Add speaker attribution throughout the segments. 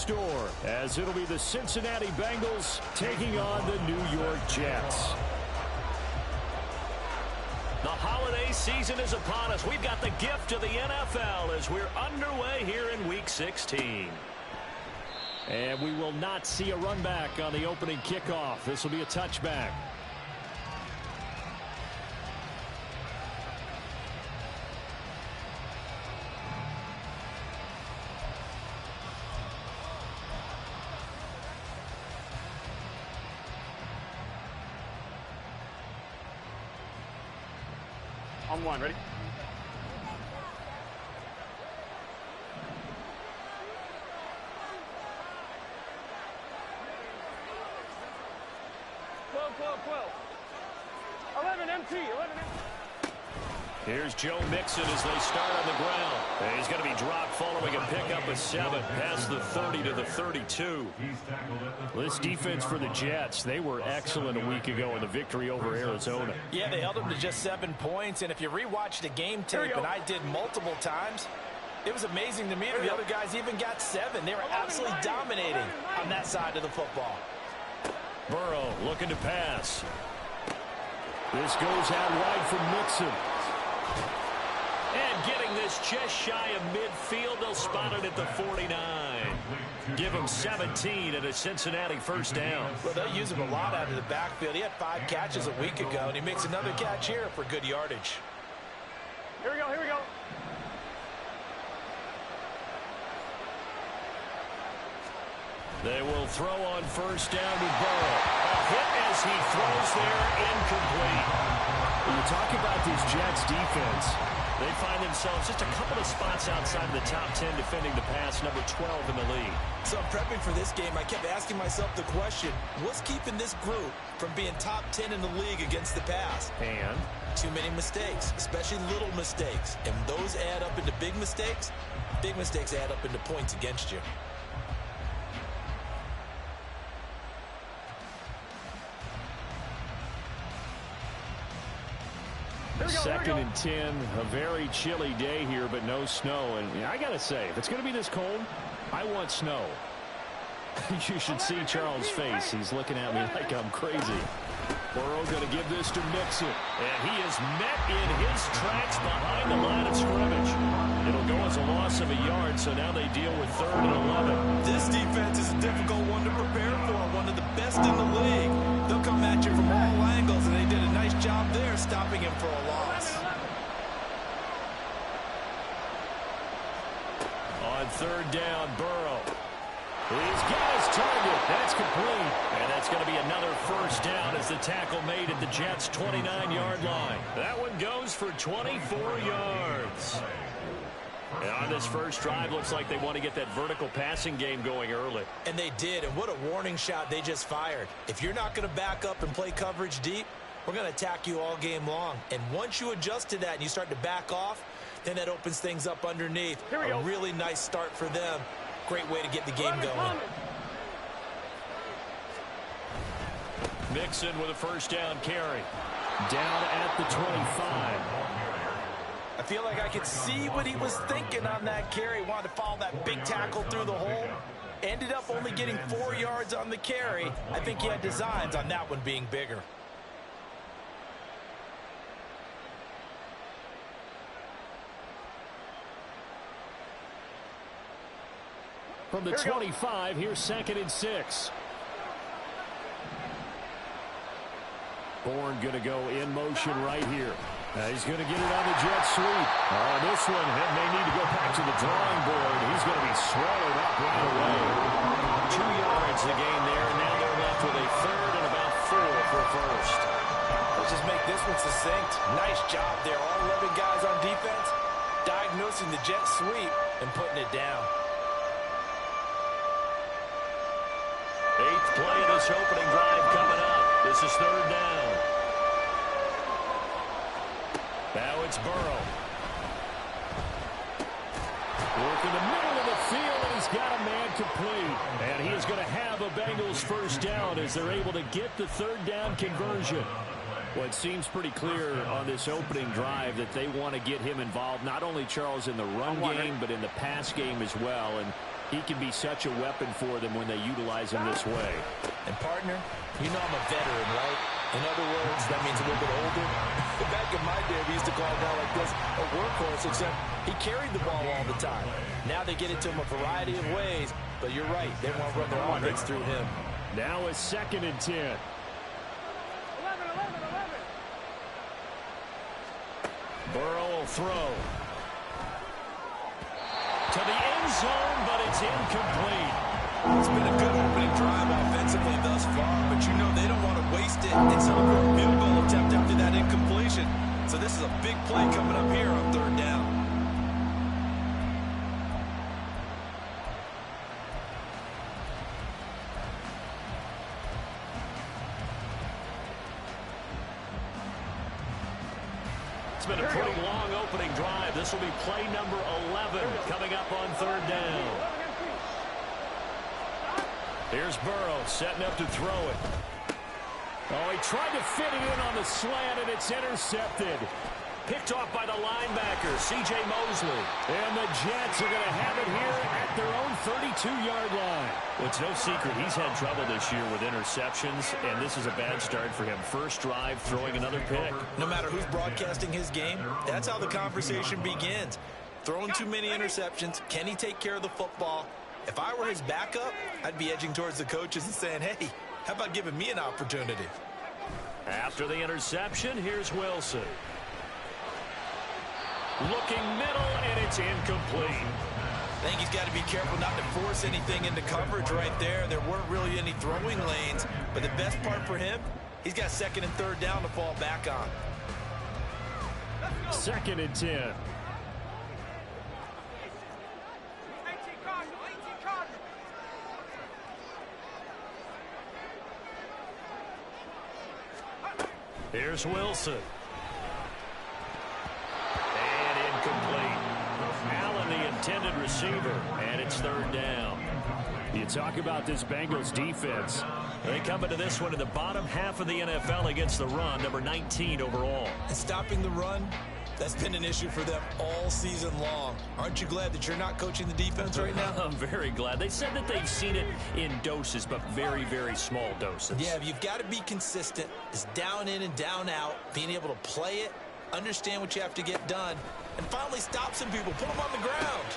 Speaker 1: store, as it'll be the Cincinnati Bengals taking on the New York Jets.
Speaker 2: The holiday season is upon us. We've got the gift of the NFL as we're underway here in Week 16.
Speaker 1: And we will not see a run back on the opening kickoff. This will be a touchback.
Speaker 3: On one, ready? Twelve. 11 MT.
Speaker 2: Here's Joe Mixon as they start on the ground. And he's going to be dropped following a pickup of 7 past the 30 to the 32.
Speaker 1: This defense for the Jets, they were excellent a week ago in the victory over Arizona.
Speaker 4: Yeah, they held them to just 7 points. And if you rewatch the game tape, and I did multiple times, it was amazing to me that the other guys even got 7. They were absolutely dominating on that side of the football.
Speaker 1: Burrow looking to pass. This goes out wide from Mixon.
Speaker 2: And getting this just shy of midfield, they'll spot it at the 49. Give him 17 and a Cincinnati first down.
Speaker 4: Well, they'll use him a lot out of the backfield. He had 5 catches a week ago, and he makes another catch here for good yardage.
Speaker 3: Here we go.
Speaker 1: They will throw on first down to Burrow.
Speaker 2: A hit as he throws there, incomplete.
Speaker 1: When you talk about this Jets defense,
Speaker 2: they find themselves just a couple of spots outside the top 10 defending the pass, number 12 in the league.
Speaker 4: So I'm prepping for this game. I kept asking myself the question, what's keeping this group from being top 10 in the league against the pass?
Speaker 1: and
Speaker 4: Too many mistakes, especially little mistakes. And those add up into big mistakes. Big mistakes add up into points against you.
Speaker 1: second and 10, a very chilly day here, but no snow. And I got to say, if it's going to be this cold, I want snow. You should see Charles' face. He's looking at me like I'm crazy. Burrow going to give this to Mixon.
Speaker 2: And he is met in his tracks behind the line of scrimmage. It'll go as a loss of a yard, so now they deal with 3rd and 11.
Speaker 4: This defense is a difficult one to prepare for, one of the best in the league. They'll come at you from all angles, and they did a nice job there stopping him for a loss.
Speaker 1: On 3rd down, Burrow. He's got his target. That's complete.
Speaker 2: And that's going to be another first down as the tackle made at the Jets' 29-yard line. That one goes for 24 yards. And on this first drive, looks like they want to get that vertical passing game going early.
Speaker 4: And they did, and what a warning shot they just fired. If you're not going to back up and play coverage deep, we're going to attack you all game long. And once you adjust to that and you start to back off, then that opens things up underneath. A really nice start for them. Great way to get the game going.
Speaker 1: Mixon with a first down carry. Down at the 25.
Speaker 4: I feel like I could see what he was thinking on that carry. Wanted to follow that big tackle through the hole. Ended up only getting 4 yards on the carry. I think he had designs on that one being bigger.
Speaker 1: From the 25, here's 2nd and 6. Bourne going to go in motion right here. He's going to get it on the jet sweep. This one may need to go back to the drawing board. He's going to be swallowed up right away.
Speaker 2: 2 yards the gain there. Now they're left with a 3rd and about 4 for first.
Speaker 4: Let's just make this one succinct. Nice job there. All 11 guys on defense diagnosing the jet sweep and putting it down.
Speaker 2: 8th play of this opening drive coming up. This is 3rd down.
Speaker 1: Now it's Burrow. Working the middle of the field, and he's got a man complete. And he is going to have a Bengals first down as they're able to get the 3rd down conversion. Well, it seems pretty clear on this opening drive that they want to get him involved, not only, Charles, in the run game, but in the pass game as well. And He can be such a weapon for them when they utilize him this way.
Speaker 4: And partner, you know I'm a veteran, right? In other words, that means a little bit older. Back in my day, we used to call a guy like this a workhorse, except he carried the ball all the time. Now they get it to him a variety of ways, but you're right. They want to run their offense through him.
Speaker 1: Now a 2nd and 10.
Speaker 3: 11.
Speaker 2: Burrow will throw. To the end zone, but it's incomplete.
Speaker 4: It's been a good opening drive offensively thus far, but you know they don't want to waste it and celebrate a field goal attempt after that incompletion. So this is a big play coming up here on 3rd down.
Speaker 2: It's been a pretty long opening drive. This will be play number 11 coming up on 3rd down. Here's Burrow setting up to throw it. Oh, he tried to fit it in on the slant, and it's intercepted. Picked off by the linebacker, C.J. Mosley.
Speaker 1: And the Jets are going to have it here at their own 32-yard line.
Speaker 2: Well, it's no secret he's had trouble this year with interceptions, and this is a bad start for him. First drive, throwing another pick.
Speaker 4: No matter who's broadcasting his game, that's how the conversation begins. Throwing too many interceptions, can he take care of the football? If I were his backup, I'd be edging towards the coaches and saying, hey, how about giving me an opportunity?
Speaker 2: After the interception, here's Wilson. Looking middle, and it's incomplete.
Speaker 4: I think he's got to be careful not to force anything into coverage right there. There weren't really any throwing lanes, but the best part for him, he's got 2nd and 3rd down to fall back on.
Speaker 1: 2nd and 10.
Speaker 2: Here's Wilson. And incomplete. Allen, the intended receiver, and it's 3rd down.
Speaker 1: You talk about this Bengals defense.
Speaker 2: They come into this one in the bottom half of the NFL against the run, number 19 overall.
Speaker 4: And stopping the run, that's been an issue for them all season long. Aren't you glad that you're not coaching the defense right now?
Speaker 2: I'm very glad. They said that they've seen it in doses, but very, very small doses.
Speaker 4: Yeah, you've got to be consistent. It's down in and down out, being able to play it, understand what you have to get done, and finally stop some people, put them on the ground.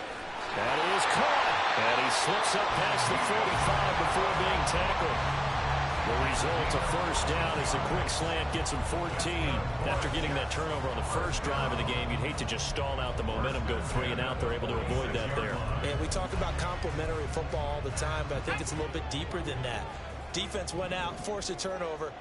Speaker 2: That is caught. And he slips up past the 45 before being tackled. The result, a first down as a quick slant gets him 14. After getting that turnover on the first drive of the game, you'd hate to just stall out the momentum, go 3 and out. They're able to avoid that there.
Speaker 4: And we talk about complementary football all the time, but I think it's a little bit deeper than that. Defense went out, forced a turnover,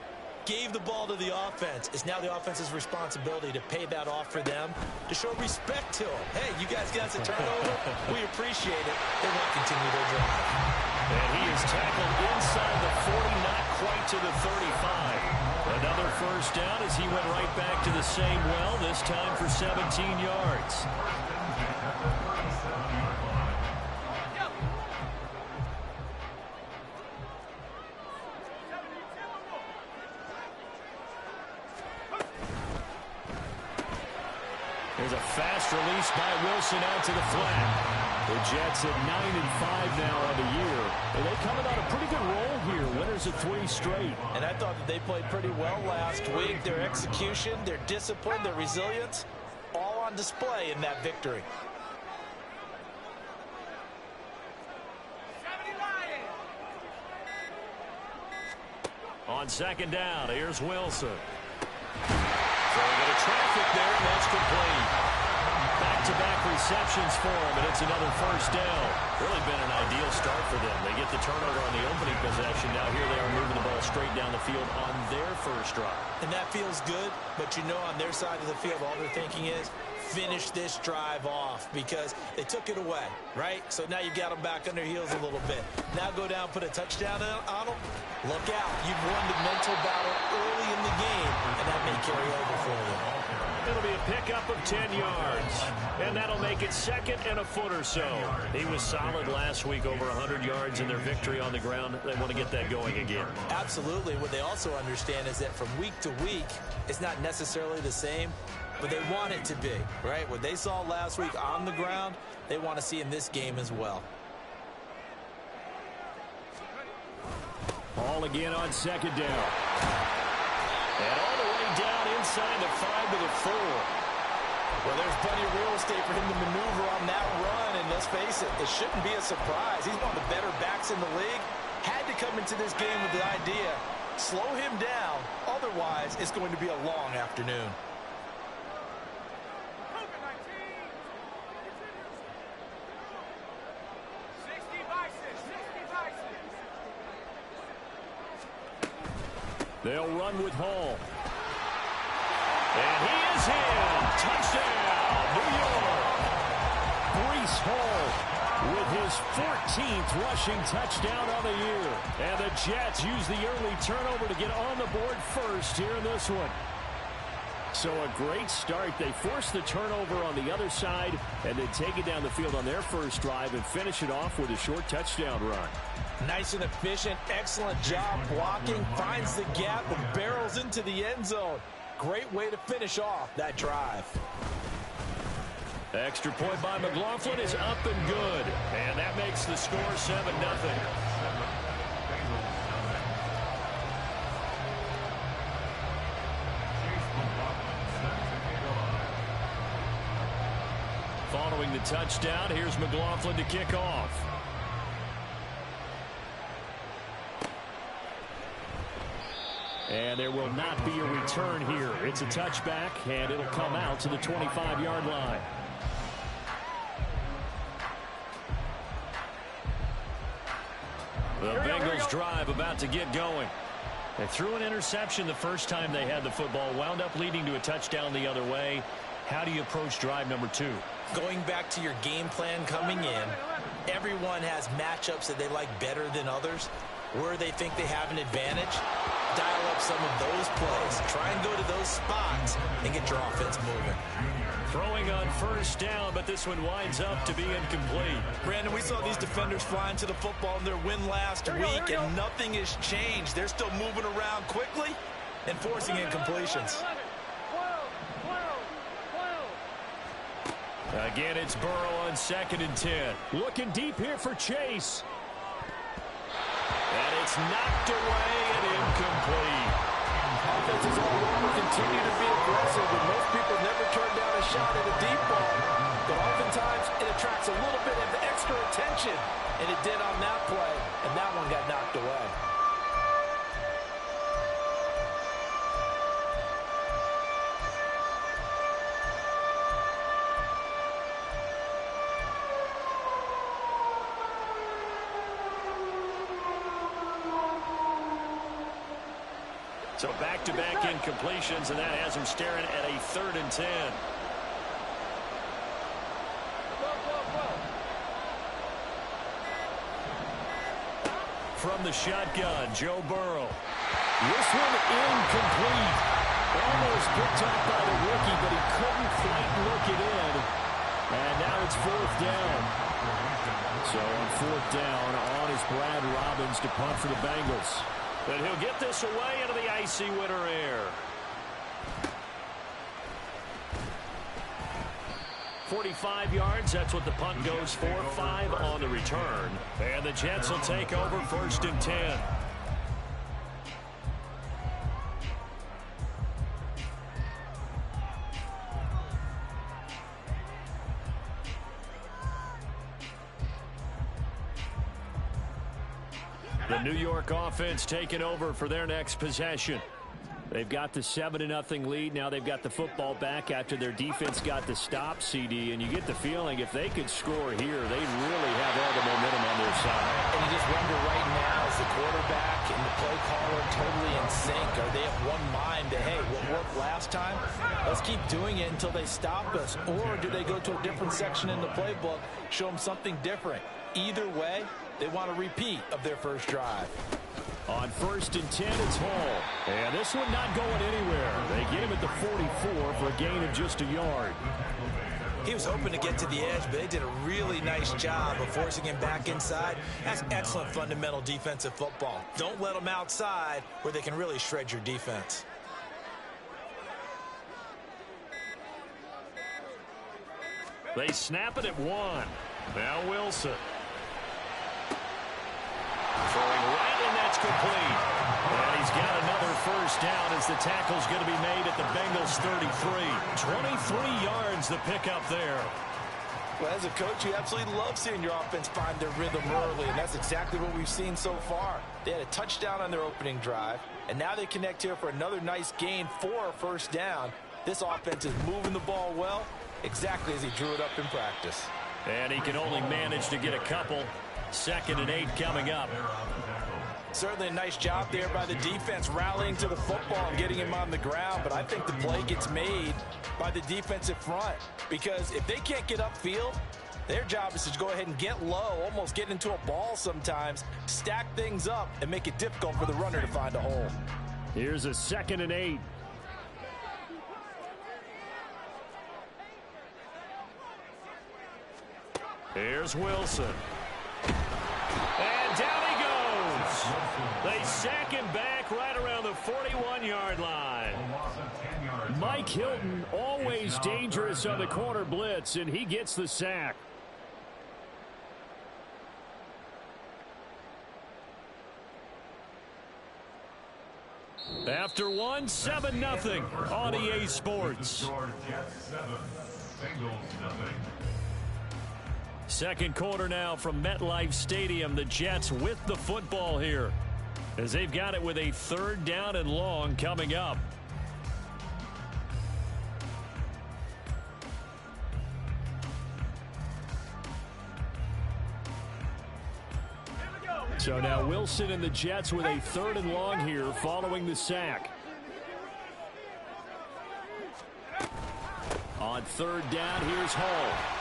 Speaker 4: gave the ball to the offense. It's now the offense's responsibility to pay that off for them, to show respect to them. Hey, you guys got a turnover? We appreciate it. They want to continue their drive.
Speaker 2: And he is tackled inside the 40, not quite to the 35. Another first down as he went right back to the same well, this time for 17 yards. There's a fast release by Wilson out to the flat.
Speaker 1: The Jets at 9-5 now on the year. And they coming on a pretty good roll here. Winners of 3 straight.
Speaker 4: And I thought that they played pretty well last week. Their execution, their discipline, their resilience, all on display in that victory.
Speaker 2: On 2nd down, here's Wilson. Throwing a bit of traffic there, and that's complete. Back-to-back receptions for him, and it's another first down. Really been an ideal start for them. They get the turnover on the opening possession. Now here they are moving the ball straight down the field on their first drive.
Speaker 4: And that feels good, but you know on their side of the field, all they're thinking is, finish this drive off because they took it away, right? So now you got them back on their heels a little bit. Now go down, put a touchdown on them. Look out. You've won the mental battle early in the game, and that may carry over for you.
Speaker 2: It'll be a pickup of 10 yards, and that'll make it 2nd and a foot or so. He was solid last week, over 100 yards in their victory on the ground. They want to get that going again.
Speaker 4: Absolutely. What they also understand is that from week to week, it's not necessarily the same, but they want it to be, right? What they saw last week on the ground, they want to see in this game as well.
Speaker 2: Ball again on second down. And all the way down inside the 5 to the 4.
Speaker 4: Well, there's plenty of real estate for him to maneuver on that run, and let's face it, it shouldn't be a surprise. He's one of the better backs in the league. Had to come into this game with the idea, slow him down, otherwise it's going to be a long afternoon.
Speaker 2: They'll run with Hall. And he is in. Touchdown, New York.
Speaker 1: Breece Hall with his 14th rushing touchdown of the year. And the Jets use the early turnover to get on the board first here in this one. So a great start. They force the turnover on the other side and then take it down the field on their first drive and finish it off with a short touchdown run.
Speaker 4: Nice and efficient, excellent job blocking, finds the gap and barrels into the end zone. Great way to finish off that drive.
Speaker 2: Extra point by McLaughlin is up and good. And that makes the score 7-0. Following the touchdown, here's McLaughlin to kick off.
Speaker 1: And there will not be a return here. It's a touchback, and it'll come out to the 25-yard line.
Speaker 2: The Bengals drive about to get going. They threw an interception the first time they had the football, wound up leading to a touchdown the other way. How do you approach drive number 2?
Speaker 4: Going back to your game plan coming in, everyone has matchups that they like better than others. Where they think they have an advantage, dial up some of those plays. Try and go to those spots and get your offense moving.
Speaker 2: Throwing on first down, but this one winds up to be incomplete.
Speaker 4: Brandon, we saw these defenders flying to the football in their win last week, and nothing has changed. They're still moving around quickly and forcing incompletions.
Speaker 2: Again, it's Burrow on 2nd and 10.
Speaker 1: Looking deep here for Chase.
Speaker 2: And it's knocked away and incomplete.
Speaker 5: Offenses all over continue to be aggressive, and most people never turn down a shot at a deep ball. But oftentimes, it attracts a little bit of extra attention, and it did on that play, and that one got knocked away.
Speaker 2: So back-to-back incompletions, and that has him staring at a 3rd and 10. From the shotgun, Joe Burrow.
Speaker 1: This one incomplete. Almost picked up by the rookie, but he couldn't quite look it in. And now it's 4th down. So on 4th down, on is Brad Robbins to punt for the Bengals.
Speaker 2: But he'll get this away into the icy winter air. 45 yards, that's what the punt goes for. 5 on the return. And the Jets will take over 1st and 10. The New York offense taking over for their next possession.
Speaker 1: They've got the 7-0 lead. Now they've got the football back after their defense got the stop, CD. And you get the feeling if they could score here, they'd really have all the momentum on their side.
Speaker 4: And you just wonder right now, is the quarterback and the play caller totally in sync? Are they of one mind that, hey, what worked last time? Let's keep doing it until they stop us. Or do they go to a different section in the playbook, show them something different? Either way, they want a repeat of their first drive.
Speaker 1: On 1st and 10, it's Hall. And this one not going anywhere. They get him at the 44 for a gain of just a yard.
Speaker 4: He was hoping to get to the edge, but they did a really nice job of forcing him back inside. That's excellent fundamental defensive football. Don't let them outside where they can really shred your defense.
Speaker 2: They snap it at 1. Now Wilson. Throwing right in that pass complete. And he's got another first down as the tackle's going to be made at the Bengals 33. 23 yards the pickup there.
Speaker 4: Well, as a coach, you absolutely love seeing your offense find their rhythm early, and that's exactly what we've seen so far. They had a touchdown on their opening drive, and now they connect here for another nice gain for a first down. This offense is moving the ball well, exactly as he drew it up in practice.
Speaker 2: And he can only manage to get a couple. 2nd and 8 coming up.
Speaker 4: Certainly a nice job there by the defense rallying to the football and getting him on the ground, but I think the play gets made by the defensive front because if they can't get upfield, their job is to go ahead and get low, almost get into a ball sometimes, stack things up, and make it difficult for the runner to find a hole.
Speaker 1: Here's a 2nd and 8.
Speaker 2: Here's Wilson. And down he goes. They sack him back right around the 41-yard line.
Speaker 1: Mike Hilton, always dangerous on the corner blitz, and he gets the sack.
Speaker 2: After one, 7-0 on EA Sports. Second quarter now from MetLife Stadium. The Jets with the football here as they've got it with a 3rd down and long coming up.
Speaker 1: So now Wilson and the Jets with a 3rd and long here following the sack. On 3rd down, here's Hall.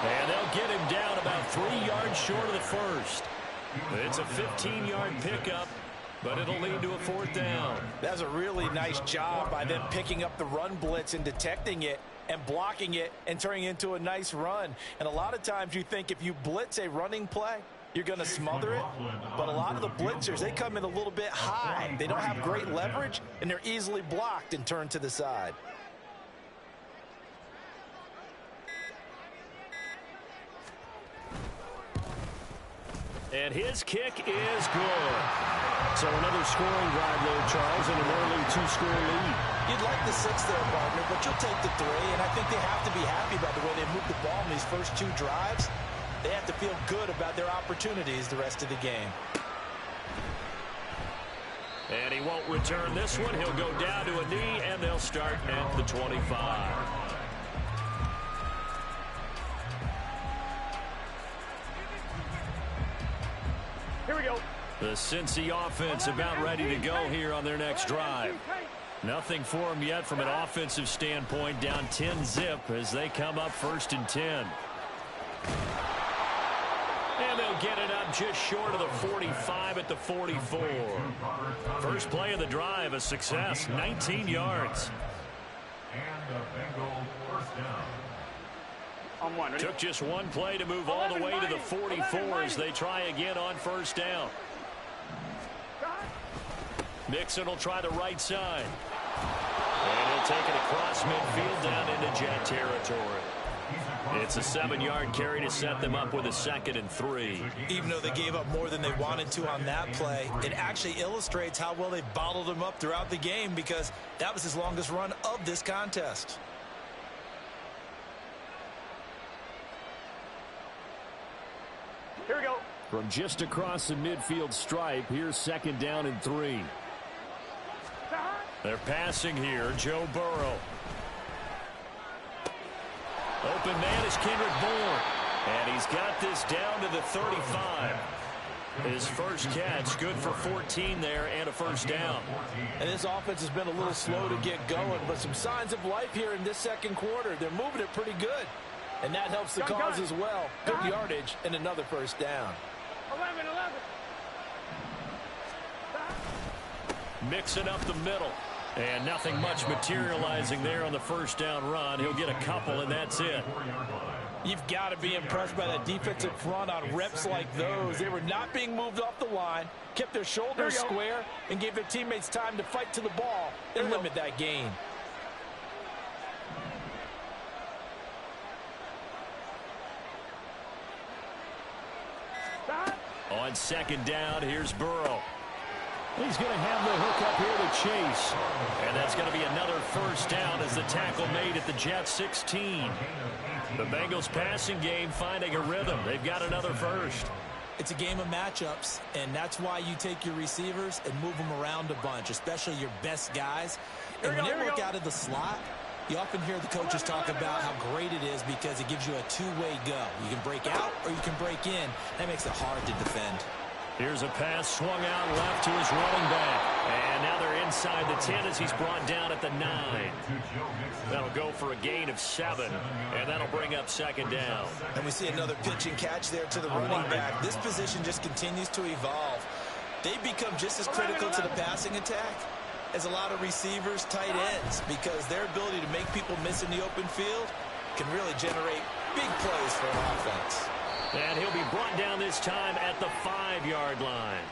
Speaker 1: And they'll get him down about 3 yards short of the first. It's a 15-yard pickup, but it'll lead to a 4th down.
Speaker 4: That's a really nice job by them picking up the run blitz and detecting it and blocking it and turning it into a nice run. And a lot of times you think if you blitz a running play, you're going to smother it. But a lot of the blitzers, they come in a little bit high. They don't have great leverage, and they're easily blocked and turned to the side.
Speaker 2: And his kick is good.
Speaker 1: So another scoring drive there, Charles, and an early 2-score lead.
Speaker 4: You'd like the 6 there, partner, but you'll take the 3, and I think they have to be happy by the way they moved the ball in these first 2 drives. They have to feel good about their opportunities the rest of the game.
Speaker 2: And he won't return this one. He'll go down to a knee, and they'll start at the 25.
Speaker 3: Here we go.
Speaker 2: The Cincy offense about ready to go here on their next drive. Nothing for them yet from an offensive standpoint. Down 10-zip as they come up 1st and 10. And they'll get it up just short of the 45 at the 44. First play of the drive, a success, 19 yards.
Speaker 5: And the Bengals first down.
Speaker 3: On 1, ready?
Speaker 2: Took just one play to move all the way to the 44 as they try again on 1st down. Mixon will try the right side. And he'll take it across midfield down into Jet territory. It's a 7-yard carry to set them up with a 2nd and 3.
Speaker 4: Even though they gave up more than they wanted to on that play, it actually illustrates how well they bottled them up throughout the game because that was his longest run of this contest.
Speaker 3: Here we go.
Speaker 1: From just across the midfield stripe, here's 2nd down and 3.
Speaker 2: They're passing here. Joe Burrow. Open man is Kendrick Bourne. And he's got this down to the 35. His first catch, good for 14 there and a 1st down.
Speaker 4: And this offense has been a little slow to get going, but some signs of life here in this 2nd quarter. They're moving it pretty good. And that helps the cause as well. Good yardage and another 1st down.
Speaker 3: 11.
Speaker 2: Mixing up the middle. And nothing much materializing there on the 1st down run. He'll get a couple, and that's it.
Speaker 4: You've got to be impressed by that defensive front on reps like those. They were not being moved off the line, kept their shoulders square, and gave their teammates time to fight to the ball and limit that gain.
Speaker 2: On second down, here's Burrow.
Speaker 1: He's going to have the hook up here to Chase.
Speaker 2: And that's going to be another first down as the tackle made at the Jets 16. The Bengals passing game finding a rhythm. They've got another first.
Speaker 4: It's a game of matchups, and that's why you take your receivers and move them around a bunch, especially your best guys. And when they work out of the slot, you often hear the coaches talk about how great it is because it gives you a two-way go. You can break out or you can break in. That makes it hard to defend.
Speaker 2: Here's a pass swung out left to his running back. And now they're inside the 10 as he's brought down at the 9. That'll go for a gain of 7. And that'll bring up second down.
Speaker 4: And we see another pitch and catch there to the running back. This position just continues to evolve. They become just as critical to the passing attack as a lot of receivers, tight ends, because their ability to make people miss in the open field can really generate big plays for an offense.
Speaker 2: And he'll be brought down this time at the 5-yard line.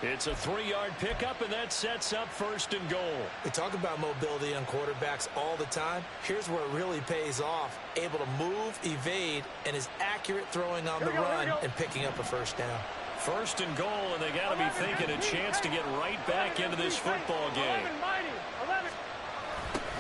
Speaker 2: It's a 3-yard pickup, and that sets up first and goal.
Speaker 4: We talk about mobility on quarterbacks all the time. Here's where it really pays off. Able to move, evade, and is accurate throwing on the run and picking up a first down.
Speaker 2: First and goal, and they got to be thinking a chance to get right back into this football game.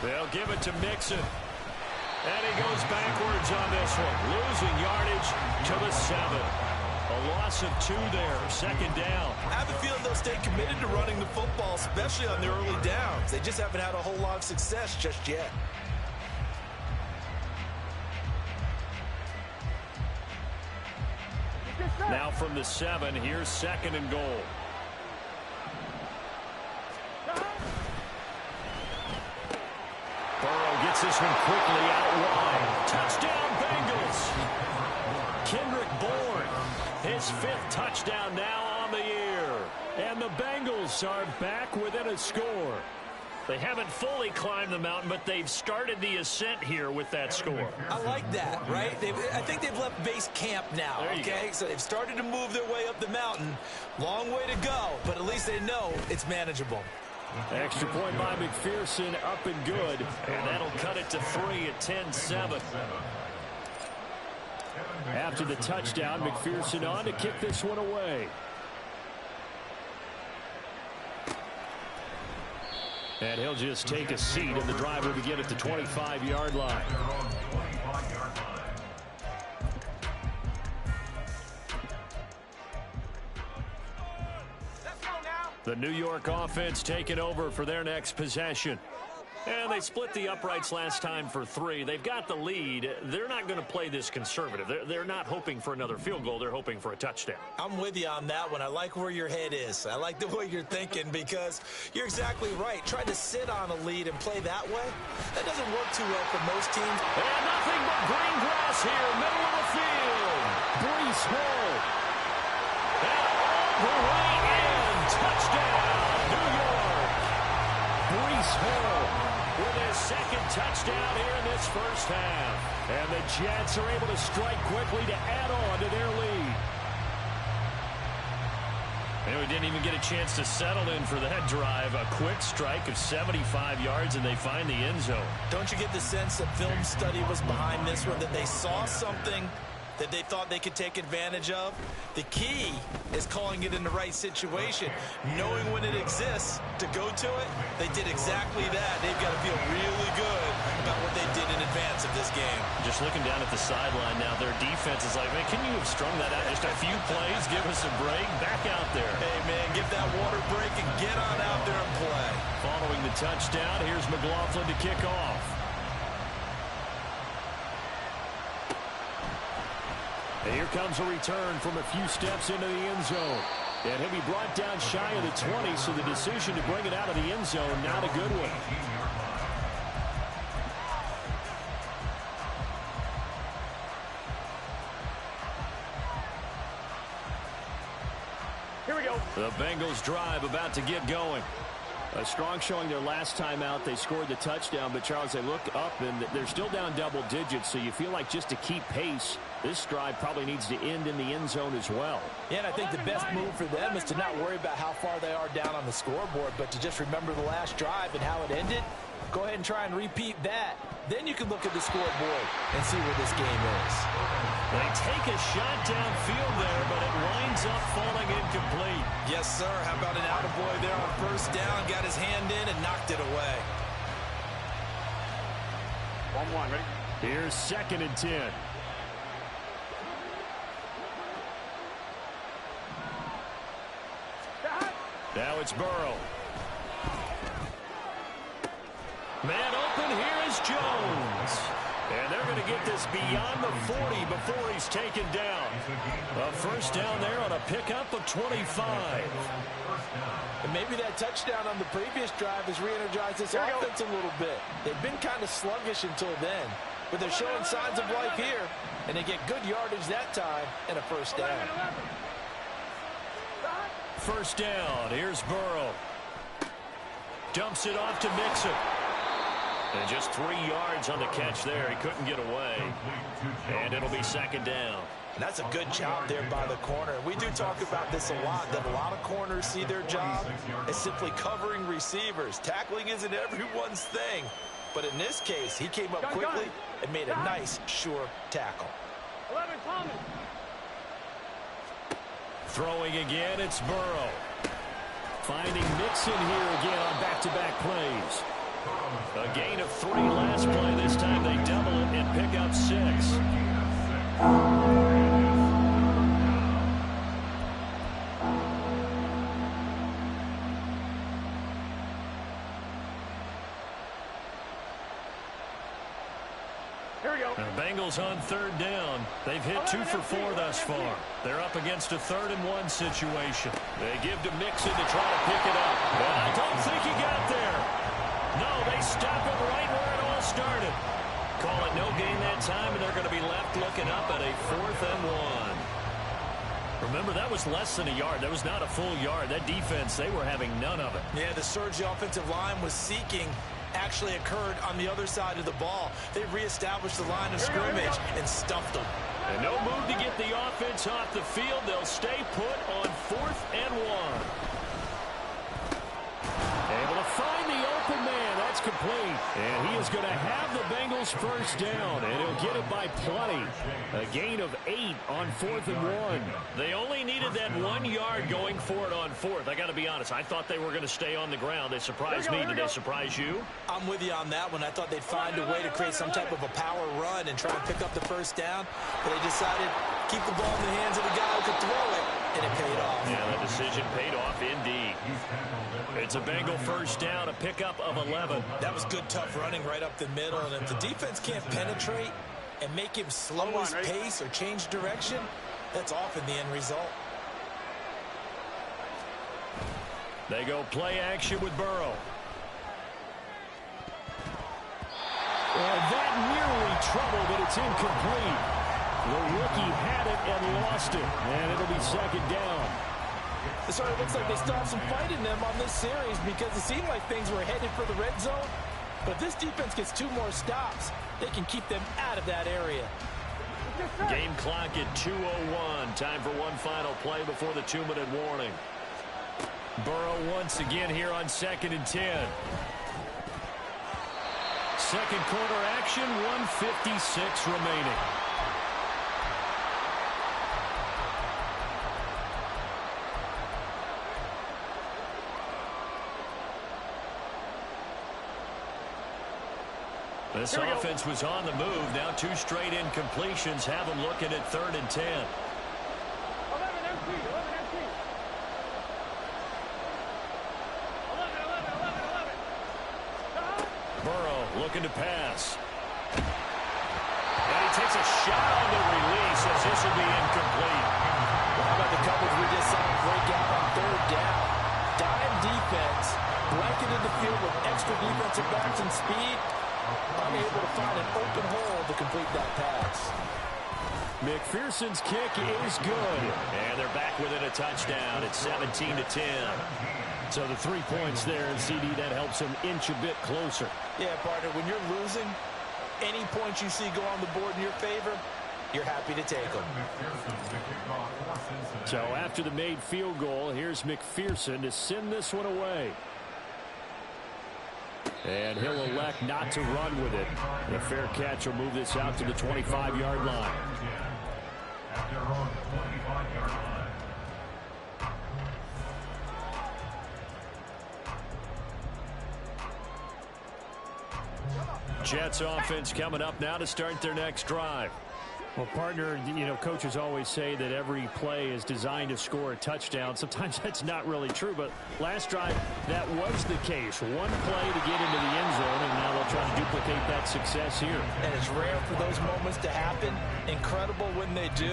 Speaker 2: They'll give it to Mixon. And he goes backwards on this one. Losing yardage to the 7. A loss of 2 there. Second down.
Speaker 4: I have a feeling they'll stay committed to running the football, especially on their early downs. They just haven't had a whole lot of success just yet.
Speaker 2: Now from the 7, here's second and goal. Burrow gets this one quickly out wide. Touchdown, Bengals. Kendrick Bourne, his 5th touchdown now on the year. And the Bengals are back within a score. They haven't fully climbed the mountain, but they've started the ascent here with that score.
Speaker 4: I like that, right? I think they've left base camp now, okay? So they've started to move their way up the mountain. Long way to go, but at least they know it's manageable.
Speaker 1: Extra point by McPherson, up and good.
Speaker 2: And that'll cut it to 3 at 10-7.
Speaker 1: After the touchdown, McPherson on to kick this one away. And he'll just take a seat, and the drive will begin at the 25-yard line. The New York offense taking over for their next possession. And they split the uprights last time for 3. They've got the lead. They're not going to play this conservative. They're not hoping for another field goal. They're hoping for a touchdown.
Speaker 4: I'm with you on that one. I like where your head is. I like the way you're thinking because you're exactly right. Trying to sit on a lead and play that way, that doesn't work too well for most teams.
Speaker 2: And nothing but green grass here, middle of the field.
Speaker 1: Brees Hall.
Speaker 2: And all the way in. Touchdown, New York.
Speaker 1: Brees Hall
Speaker 2: with his 2nd touchdown here in this first half.
Speaker 1: And the Jets are able to strike quickly to add on to their lead.
Speaker 2: And we didn't even get a chance to settle in for that drive. A quick strike of 75 yards, and they find the end zone.
Speaker 4: Don't you get the sense that film study was behind this one, that they saw something that they thought they could take advantage of? The key is calling it in the right situation, knowing when it exists to go to it. They did exactly that. They've got to feel really good about what they did in advance of this game.
Speaker 2: Just looking down at the sideline now, their defense is like, man, can you have strung that out just a few plays? Give us a break. Back out there.
Speaker 4: Hey, man, give that water break and get on out there and play.
Speaker 2: Following the touchdown, here's McLaughlin to kick off.
Speaker 1: And here comes a return from a few steps into the end zone. And he'll be brought down shy of the 20, so the decision to bring it out of the end zone, not a good one.
Speaker 3: Here we go.
Speaker 2: The Bengals drive about to get going.
Speaker 1: A strong showing their last time out. They scored the touchdown, but Charles, they look up and they're still down double digits, so you feel like just to keep pace, this drive probably needs to end in the end zone as well.
Speaker 4: Yeah, and I think the best move for them is to not worry about how far they are down on the scoreboard, but to just remember the last drive and how it ended. Go ahead and try and repeat that. Then you can look at the scoreboard and see where this game is.
Speaker 2: They take a shot downfield there, but it winds up falling
Speaker 4: Yes, sir. How about an attaboy there on first down? Got his hand in and knocked it away.
Speaker 3: 1-1, ready?
Speaker 1: Here's 2nd and 10. Now it's Burrow.
Speaker 2: Man open, here is Jones. And they're going to get this beyond the 40 before he's taken down. A first down there on a pickup of 25.
Speaker 5: And maybe that touchdown on the previous drive has re-energized this offense a little bit. They've been kind of sluggish until then, but they're showing signs of life here, and they get good yardage that time and a first down.
Speaker 2: First down, here's Burrow. Dumps it off to Mixon. And just 3 yards on the catch there. He couldn't get away. And it'll be 2nd down.
Speaker 4: And that's a good job there by the corner. We do talk about this a lot, that a lot of corners see their job as simply covering receivers. Tackling isn't everyone's thing. But in this case, he came up quickly and made a nice, sure tackle.
Speaker 3: 11, Thomas.
Speaker 2: Throwing again, it's Burrow.
Speaker 1: Finding Mixon here again on back-to-back plays.
Speaker 2: A gain of 3 last play. This time they double it and pick up 6.
Speaker 3: Here we go.
Speaker 2: The Bengals on 3rd down. They've hit 2 for 4 thus far. They're up against a 3rd and 1 situation. They give to Mixon to try to pick it up. But I don't think he got there. No, they stop him right where it all started. Call it no gain that time, and they're going to be left looking up at a 4th and 1. Remember, that was less than a yard. That was not a full yard. That defense, they were having none of it.
Speaker 4: Yeah, the surge the offensive line was seeking actually occurred on the other side of the ball. They reestablished the line of scrimmage and stuffed them.
Speaker 2: And no move to get the offense off the field. They'll stay put on 4th and 1. Able to find the open man. That's complete. And he is going to have the Bengals first down. And he'll get it by plenty. A gain of 8 on 4th and 1. They only needed that 1 yard going for it on 4th. I got to be honest. I thought they were going to stay on the ground. They surprised me. Did they surprise you?
Speaker 4: I'm with you on that one. I thought they'd find a way to create some type of a power run and try and pick up the first down. But they decided keep the ball in the hands of the guy who could throw it. And it paid off.
Speaker 2: Yeah, that decision paid off indeed. It's a Bengal first down, a pickup of 11.
Speaker 4: That was good, tough running right up the middle. And if the defense can't penetrate and make him slow his pace or change direction, that's often the end result.
Speaker 2: They go play action with Burrow.
Speaker 1: And that nearly trouble, but it's incomplete. The rookie had it and lost it. And it'll be 2nd down.
Speaker 5: It sort of looks like they still have some fight in them on this series because it seemed like things were headed for the red zone. But this defense gets 2 more stops. They can keep them out of that area.
Speaker 2: Game clock at 2:01. Time for one final play before the 2-minute warning. Burrow once again here on 2nd and 10. Second quarter action, 1:56 remaining. This offense was on the move. Now 2 straight incompletions have them looking at 3rd and 10.
Speaker 3: 11 empty, 11 empty. 11.
Speaker 2: Burrow looking to pass. And he takes a shot on the release as this will be incomplete.
Speaker 5: How about the coverage we just saw him break out on 3rd down? Dime defense, blanketed the field with extra defensive backs and speed. Unable to find an open hole to complete that pass.
Speaker 1: McPherson's kick is good.
Speaker 2: And they're back within a touchdown. It's 17-10.
Speaker 1: So the 3 points there, and CD, that helps them inch a bit closer.
Speaker 4: Yeah, partner, when you're losing, any points you see go on the board in your favor, you're happy to take them.
Speaker 1: So after the made field goal, here's McPherson to send this one away. And he'll elect not to run with it. And a fair catch will move this out to the 25-yard line.
Speaker 2: Jets offense coming up now to start their next drive.
Speaker 1: Well, partner, coaches always say that every play is designed to score a touchdown. Sometimes that's not really true, but last drive, that was the case. One play to get into the end zone, and now they'll try to duplicate that success here.
Speaker 4: And it's rare for those moments to happen. Incredible when they do.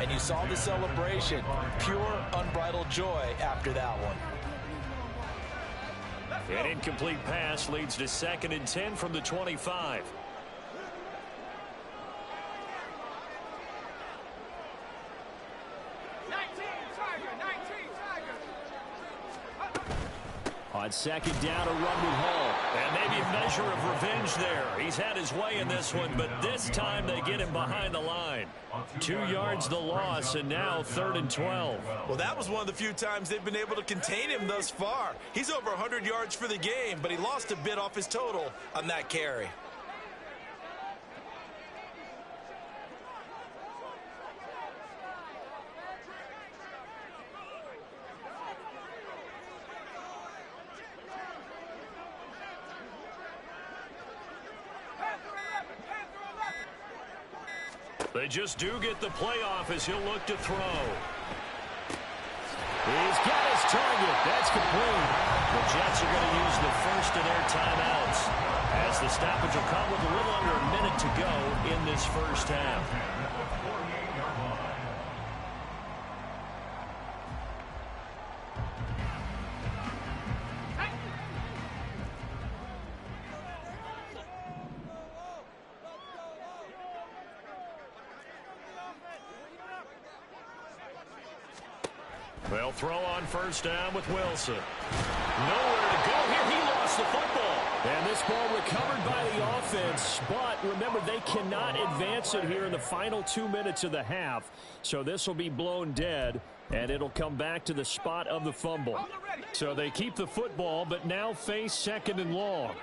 Speaker 4: And you saw the celebration. Pure, unbridled joy after that one.
Speaker 2: An incomplete pass leads to 2nd and 10 from the 25.
Speaker 1: On 2nd down, a run with Hall.
Speaker 2: And maybe a measure of revenge there. He's had his way in this one, but this time they get him behind the line. 2 yards the loss, and now 3rd and 12.
Speaker 4: Well, that was one of the few times they've been able to contain him thus far. He's over 100 yards for the game, but he lost a bit off his total on that carry.
Speaker 2: They just do get the playoff as he'll look to throw.
Speaker 1: He's got his target. That's complete.
Speaker 2: The Jets are going to use the first of their timeouts as the stoppage will come with a little under a minute to go in this first half. They'll throw on first down with Wilson. Nowhere to go here. He lost the football.
Speaker 1: And this ball recovered by the offense. But remember, they cannot advance it here in the final 2 minutes of the half. So this will be blown dead, and it'll come back to the spot of the fumble. So they keep the football, but now face 2nd and long.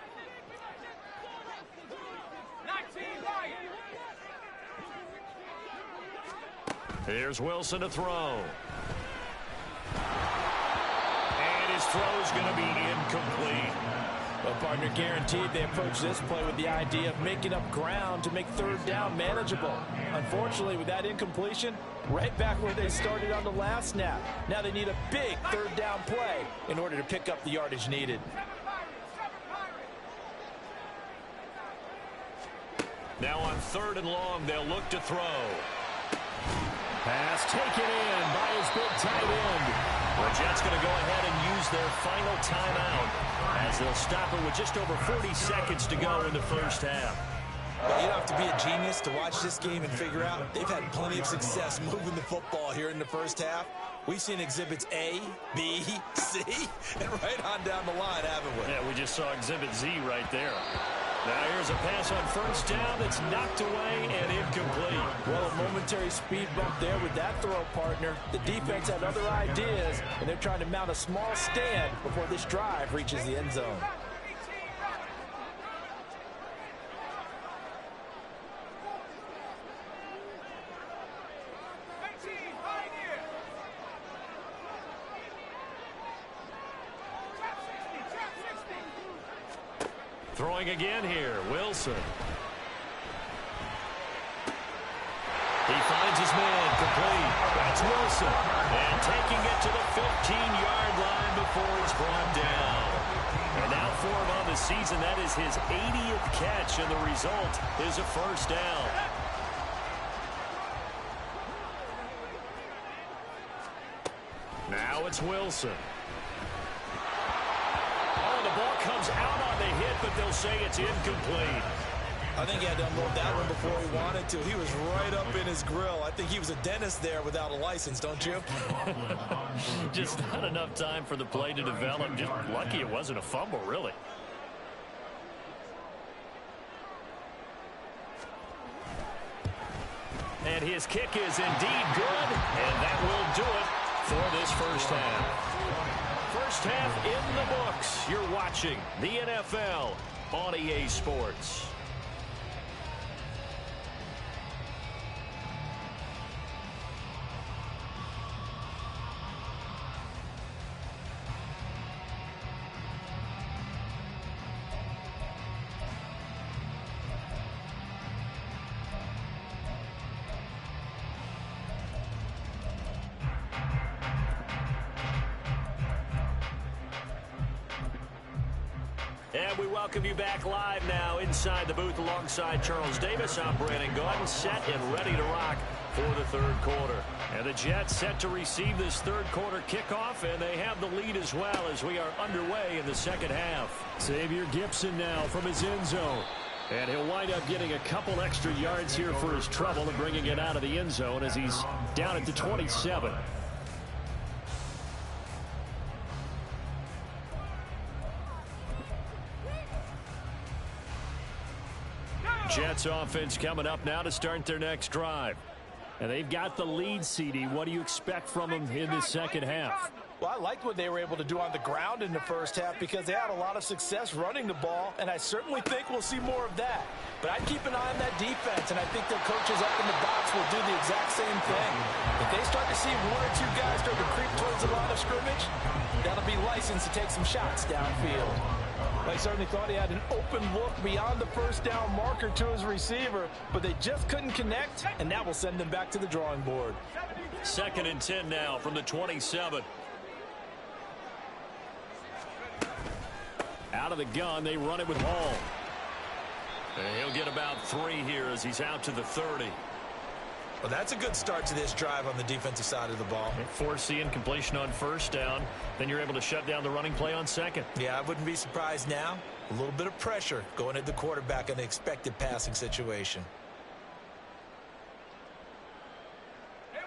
Speaker 2: Here's Wilson to throw. And his throw's going to be incomplete.
Speaker 4: Well, partner, guaranteed they approach this play with the idea of making up ground to make 3rd down manageable. Unfortunately, with that incompletion, right back where they started on the last snap. Now they need a big 3rd down play in order to pick up the yardage needed.
Speaker 2: Now on 3rd and long, they'll look to throw.
Speaker 1: Pass taken in by his big tight end.
Speaker 2: The Jets going to go ahead and use their final timeout as they'll stop it with just over 40 seconds to go in the first half.
Speaker 4: Well, you don't have to be a genius to watch this game and figure out they've had plenty of success moving the football here in the first half. We've seen exhibits A, B, C, and right on down the line, haven't we?
Speaker 2: Yeah, we just saw exhibit Z right there. Now here's a pass on first down that's knocked away and incomplete.
Speaker 4: Well, a momentary speed bump there with that throw, partner. The defense had other ideas, and they're trying to mount a small stand before this drive reaches the end zone.
Speaker 2: Throwing again here, Wilson. He finds his man, complete. That's Wilson. And taking it to the 15-yard line before he's brought down. And now for him on the season, that is his 80th catch, and the result is a first down. Now it's Wilson. The ball comes out on the hit, but they'll say it's incomplete.
Speaker 4: I think he had to unload that one before he wanted to. He was right up in his grill. I think he was a dentist there without a license, don't you?
Speaker 2: Just not enough time for the play to develop. Just lucky it wasn't a fumble, really. And his kick is indeed good, and that will do it for this first half. First half in the books. You're watching the NFL on EA Sports. And we welcome you back live now inside the booth alongside Charles Davis. I'm Brandon Gaudin, set and ready to rock for the third quarter. And the Jets set to receive this third quarter kickoff, and they have the lead as well as we are underway in the second half.
Speaker 1: Xavier Gipson now from his end zone. And he'll wind up getting a couple extra yards here for his trouble and bringing it out of the end zone as he's down at the 27. Jets offense coming up now to start their next drive. And they've got the lead, CD. What do you expect from them in the second half?
Speaker 5: Well, I liked what they were able to do on the ground in the first half because they had a lot of success running the ball, and I certainly think we'll see more of that. But I'd keep an eye on that defense, and I think their coaches up in the box will do the exact same thing. If they start to see one or two guys start to creep towards the line of scrimmage, that'll be license to take some shots downfield. I certainly thought he had an open look beyond the first down marker to his receiver, but they just couldn't connect, and that will send them back to the drawing board.
Speaker 2: 2nd and 10 now from the 27.
Speaker 1: Out of the gun, they run it with Hall.
Speaker 2: And he'll get about 3 here as he's out to the 30.
Speaker 4: Well, that's a good start to this drive on the defensive side of the ball.
Speaker 1: Force the incompletion on first down. Then you're able to shut down the running play on second.
Speaker 4: Yeah, I wouldn't be surprised now. A little bit of pressure going at the quarterback in an expected passing situation.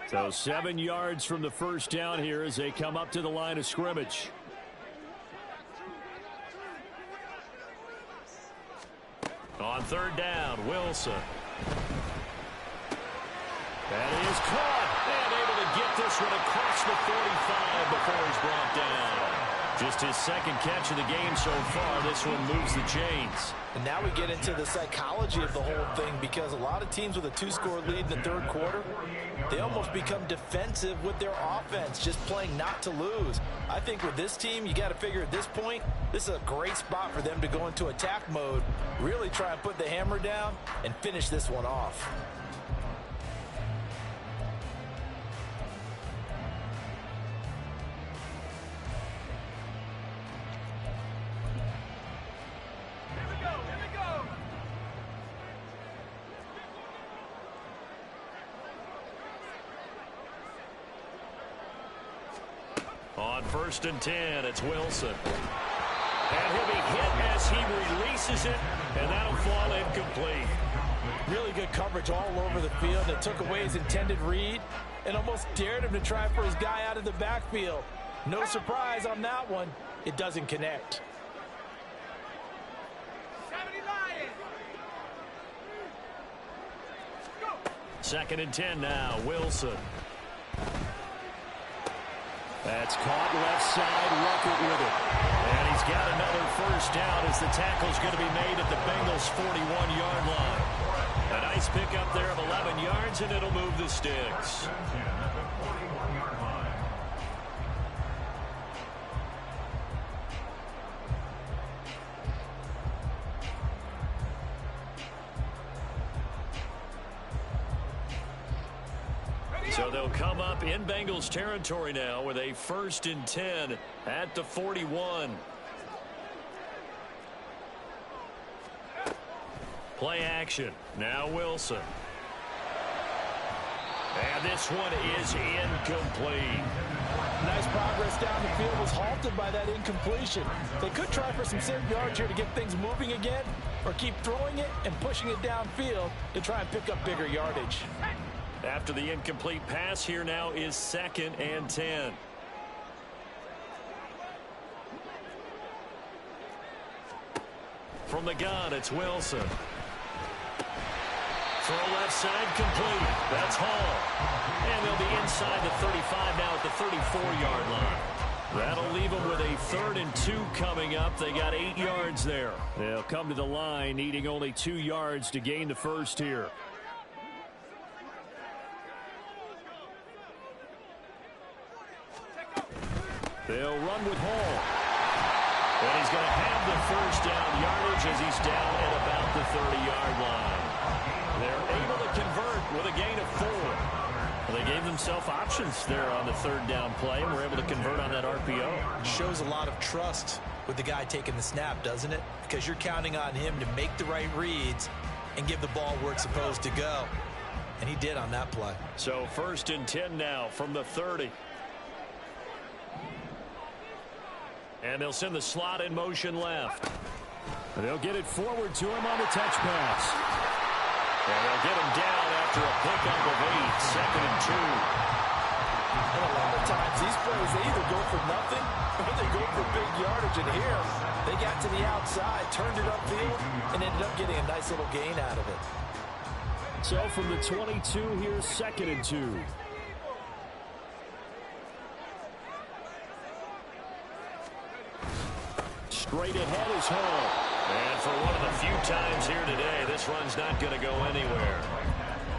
Speaker 1: So 7 yards from the first down here as they come up to the line of scrimmage.
Speaker 2: On 3rd down, Wilson.
Speaker 1: That is caught.
Speaker 2: And able to get this one across the 45 before he's brought down.
Speaker 1: Just his second catch of the game so far. This one moves the chains.
Speaker 5: And now we get into the psychology of the whole thing because a lot of teams with a 2-score lead in the third quarter, they almost become defensive with their offense, just playing not to lose. I think with this team, you got to figure at this point, this is a great spot for them to go into attack mode, really try and put the hammer down and finish this one off.
Speaker 2: On 1st and 10, it's Wilson. And he'll be hit as he releases it, and that'll fall incomplete.
Speaker 5: Really good coverage all over the field. It took away his intended read and almost dared him to try for his guy out of the backfield. No surprise on that one. It doesn't connect.
Speaker 2: 2nd and 10 now, Wilson.
Speaker 1: That's caught left side, Ruckert with it.
Speaker 2: And he's got another first down as the tackle's going to be made at the Bengals' 41-yard line. A nice pickup there of 11 yards, and it'll move the sticks. So they'll come up in Bengals territory now with a 1st and 10 at the 41. Play action. Now Wilson. And this one is incomplete.
Speaker 5: Nice progress down the field was halted by that incompletion. They could try for some safe yards here to get things moving again, or keep throwing it and pushing it downfield to try and pick up bigger yardage.
Speaker 2: After the incomplete pass, here now is 2nd and 10. From the gun, it's Wilson. Throw left side complete. That's Hall. And they'll be inside the 35 now at the 34-yard line. That'll leave them with a 3rd and 2 coming up. They got 8 yards there.
Speaker 1: They'll come to the line needing only 2 yards to gain the first here. They'll run with Hall.
Speaker 2: And he's going to have the first down yardage as he's down at about the 30-yard line. They're able to convert with a gain of 4. Well, they gave themselves options there on the 3rd down play and were able to convert on that RPO.
Speaker 4: Shows a lot of trust with the guy taking the snap, doesn't it? Because you're counting on him to make the right reads and give the ball where it's supposed to go. And he did on that play.
Speaker 2: So 1st and 10 now from the 30. And they'll send the slot in motion left.
Speaker 1: They'll get it forward to him on the touch pass.
Speaker 2: And they'll get him down after a pickup of 8. 2nd and 2.
Speaker 5: And a lot of times these plays, they either go for nothing or they go for big yardage. And here, they got to the outside, turned it upfield, and ended up getting a nice little gain out of it.
Speaker 1: So from the 22, here's 2nd and 2. Straight ahead is Hall.
Speaker 2: And for one of the few times here today, this run's not going to go anywhere.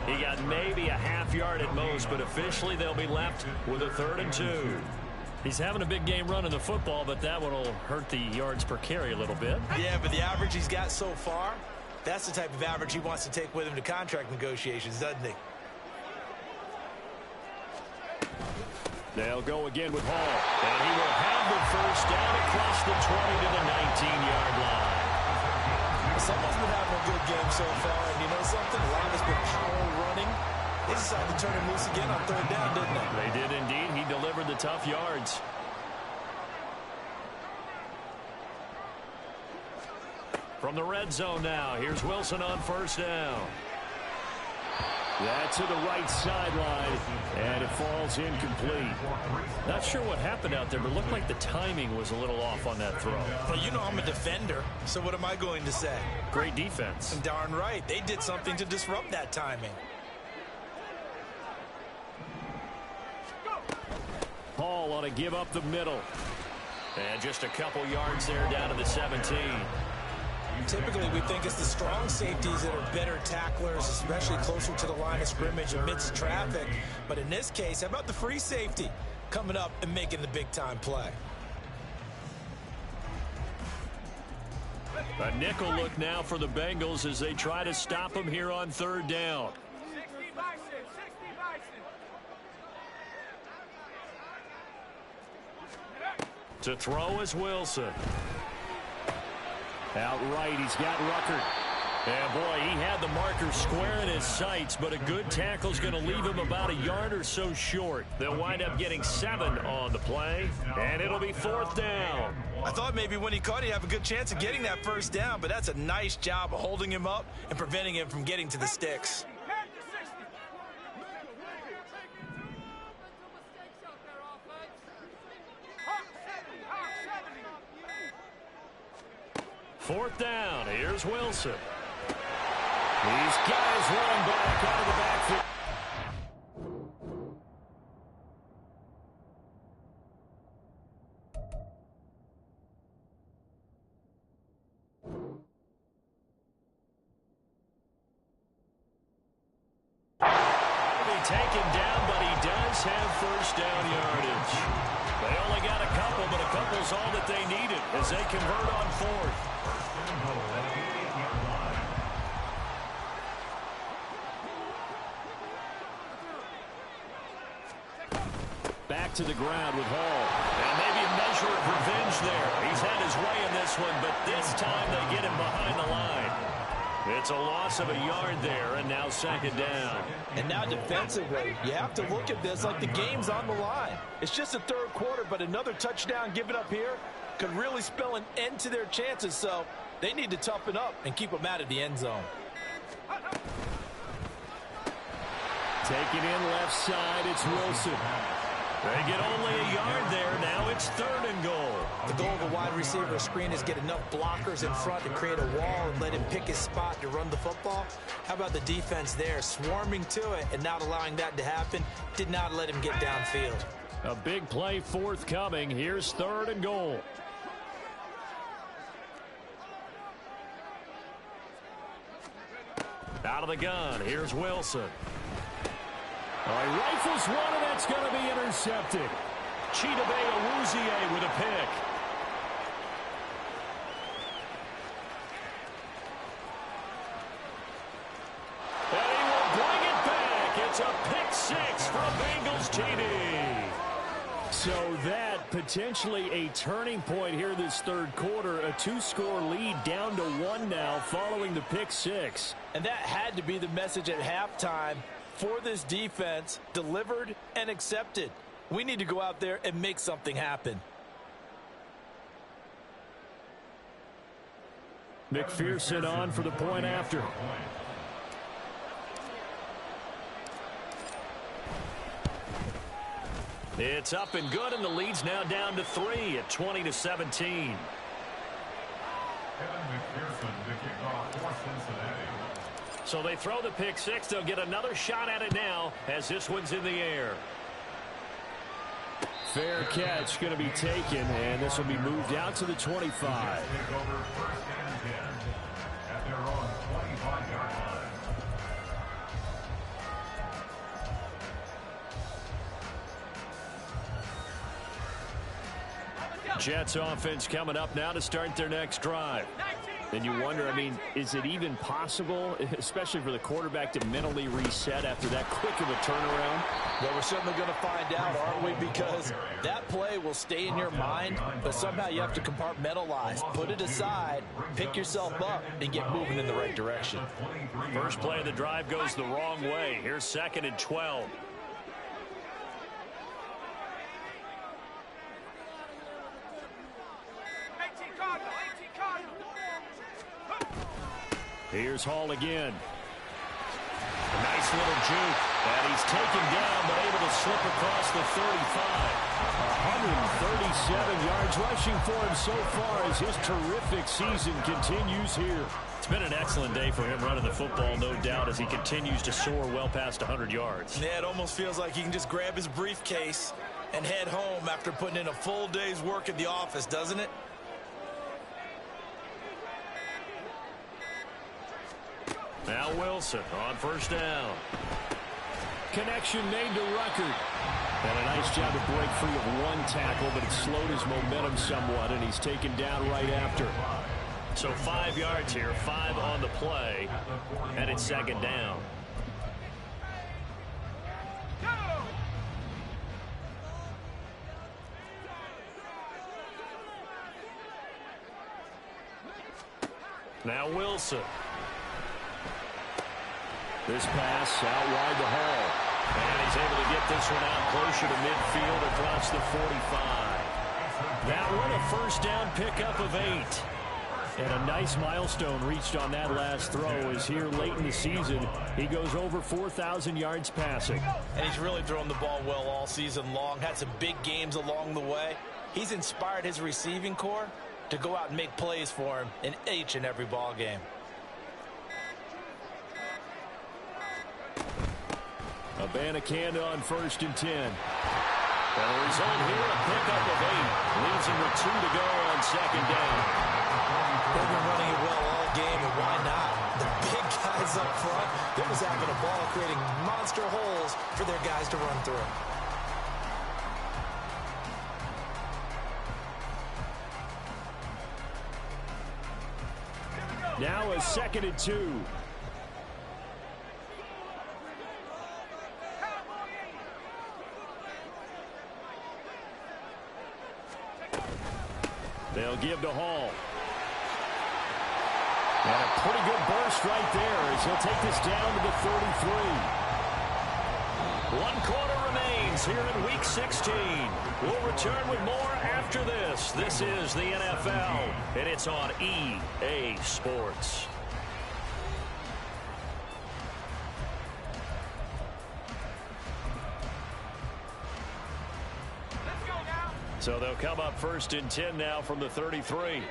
Speaker 2: He got maybe a half yard at most, but officially they'll be left with a 3rd and 2.
Speaker 1: He's having a big game running the football, but that one will hurt the yards per carry a little bit.
Speaker 4: Yeah, but the average he's got so far, that's the type of average he wants to take with him to contract negotiations, doesn't he?
Speaker 1: They'll go again with Hall.
Speaker 2: And he will have the 1st down across the 20 to the 19-yard line.
Speaker 4: Someone's been having a good game so far, and you know something? A lot has been power running. They decided to turn him loose again on 3rd down, didn't they?
Speaker 2: They did indeed. He delivered the tough yards. From the red zone now, here's Wilson on 1st down.
Speaker 1: That's to the right sideline, and it falls incomplete.
Speaker 2: Not sure what happened out there, but it looked like the timing was a little off on that throw.
Speaker 4: Well, you know I'm a defender, so what am I going to say?
Speaker 2: Great defense.
Speaker 4: And darn right, they did something to disrupt that timing.
Speaker 1: Hall ought to give up the middle.
Speaker 2: And just a couple yards there down to the 17.
Speaker 4: Typically, we think it's the strong safeties that are better tacklers, especially closer to the line of scrimmage amidst traffic. But in this case, how about the free safety coming up and making the big-time play?
Speaker 2: A nickel look now for the Bengals as they try to stop him here on 3rd down.
Speaker 3: 60 Bison, 60 Bison.
Speaker 2: To throw is Wilson.
Speaker 1: Outright, he's got Ruckert.
Speaker 2: And boy, he had the marker square in his sights, but a good tackle's going to leave him about a yard or so short. They'll wind up getting 7 on the play, and it'll be 4th down.
Speaker 4: I thought maybe when he caught, he'd have a good chance of getting that 1st down, but that's a nice job of holding him up and preventing him from getting to the sticks.
Speaker 3: Head to 60.
Speaker 2: 4th down. Here's Wilson.
Speaker 1: These guys run back out of the backfield.
Speaker 2: Taken down, but he does have 1st down yardage. They only got a couple, but a couple's all that they needed as they convert on 4th.
Speaker 1: Back to the ground with Hall.
Speaker 2: And maybe a measure of revenge there. He's had his way in this one, but this time they get him behind the line. It's a loss of a yard there, and now 2nd down.
Speaker 5: And now defensively, you have to look at this like the game's on the line. It's just the 3rd quarter, but another touchdown given up here could really spell an end to their chances, so they need to toughen up and keep them out of the end zone.
Speaker 1: Taking in left side, it's Wilson.
Speaker 2: They get only a yard there. Now it's 3rd and goal.
Speaker 4: The goal of a wide receiver screen is get enough blockers in front to create a wall and let him pick his spot to run the football. How about the defense there, swarming to it and not allowing that to happen? Did not let him get downfield.
Speaker 1: A big play forthcoming. Here's 3rd and goal.
Speaker 2: Out of the gun, here's Wilson.
Speaker 1: Rifles one, and that's going to be intercepted.
Speaker 2: Chidobe Awuzie with a pick. And he will bring it back. It's a pick 6 from Bengals TD.
Speaker 1: So that potentially a turning point here this third quarter. A 2-score lead down to 1 now following the pick six.
Speaker 5: And that had to be the message at halftime for this defense. Delivered and accepted. We need to go out there and make something happen.
Speaker 1: McPherson on for the point after.
Speaker 2: It's up and good, and the lead's now down to 3 at 20-17. So they throw the pick six. They'll get another shot at it now as this one's in the air.
Speaker 1: Fair catch going to be taken, and this will be moved out to the 25.
Speaker 2: Jets offense coming up now to start their next drive.
Speaker 1: And you wonder, I mean, is it even possible, especially for the quarterback, to mentally reset after that quick of a turnaround?
Speaker 5: Well, we're certainly going to find out, aren't we? Because that play will stay in your mind, but somehow you have to compartmentalize. Put it aside, pick yourself up, and get moving in the right direction.
Speaker 2: First play of the drive goes the wrong way. Here's 2nd and 12.
Speaker 1: Here's Hall again.
Speaker 2: Nice little juke. And he's taken down, but able to slip across the 35.
Speaker 1: 137 yards rushing for him so far as his terrific season continues here.
Speaker 2: It's been an excellent day for him running the football, no doubt, as he continues to soar well past 100 yards.
Speaker 4: Yeah, it almost feels like he can just grab his briefcase and head home after putting in a full day's work at the office, doesn't it?
Speaker 2: Now Wilson on first down.
Speaker 1: Connection made to Ruckert. And a nice job to break free of one tackle, but it slowed his momentum somewhat, and he's taken down right after.
Speaker 2: So 5 yards here, 5 on the play, and it's 2nd down. Now Wilson.
Speaker 1: This pass out wide to Hall.
Speaker 2: And he's able to get this one out closer to midfield across the 45.
Speaker 1: That one a first down pickup of 8. And a nice milestone reached on that last throw as here late in the season he goes over 4,000 yards passing.
Speaker 5: And he's really thrown the ball well all season long. Had some big games along the way. He's inspired his receiving corps to go out and make plays for him in each and every ball game.
Speaker 1: Abanikanda on 1st and 10.
Speaker 2: And the result here, a pickup of 8. Leaves him with 2 to go on 2nd down.
Speaker 4: They've been running it well all game, and why not? The big guys up front, they're just having a ball, creating monster holes for their guys to run through.
Speaker 1: Now a 2nd and 2. They'll give to Hall. And a pretty good burst right there as he'll take this down to the 33.
Speaker 2: 1 quarter remains here in Week 16. We'll return with more after this. This is the NFL, and it's on EA Sports. So they'll come up 1st and 10 now from the 33.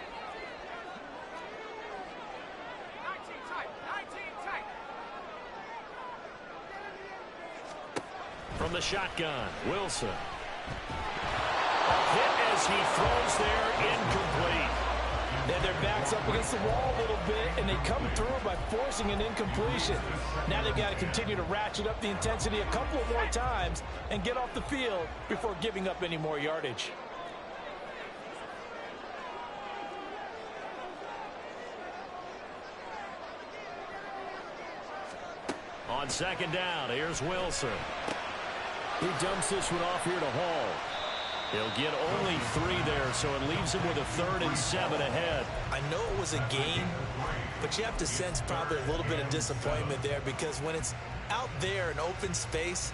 Speaker 2: From the shotgun, Wilson. Hit as he throws there, incomplete.
Speaker 5: And their backs up against the wall a little bit, and they come through by forcing an incompletion. Now they've got to continue to ratchet up the intensity a couple of more times and get off the field before giving up any more yardage.
Speaker 2: On 2nd down, here's Wilson.
Speaker 1: He dumps this one off here to Hall.
Speaker 2: He'll get only 3 there, so it leaves him with a 3rd and 7 ahead.
Speaker 4: I know it was a gain, but you have to sense probably a little bit of disappointment there because when it's out there in open space,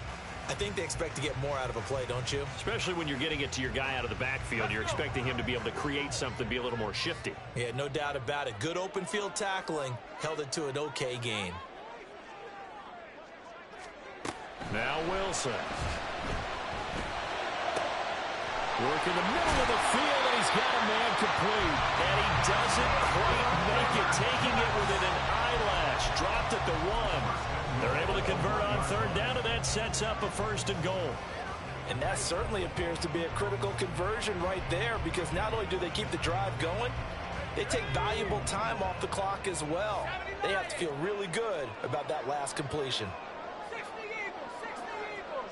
Speaker 4: I think they expect to get more out of a play, don't you?
Speaker 2: Especially when you're getting it to your guy out of the backfield. You're expecting him to be able to create something, be a little more shifty.
Speaker 4: Yeah, no doubt about it. Good open field tackling held it to an okay gain.
Speaker 2: Now Wilson. Work in the middle of the field, and he's got a man complete. And he doesn't quite make it, taking it within an eyelash. Dropped at the 1. They're able to convert on 3rd down, and that sets up a 1st and goal.
Speaker 5: And that certainly appears to be a critical conversion right there, because not only do they keep the drive going, they take valuable time off the clock as well. They have to feel really good about that last completion.
Speaker 3: 60 Eagles, 60 Eagles.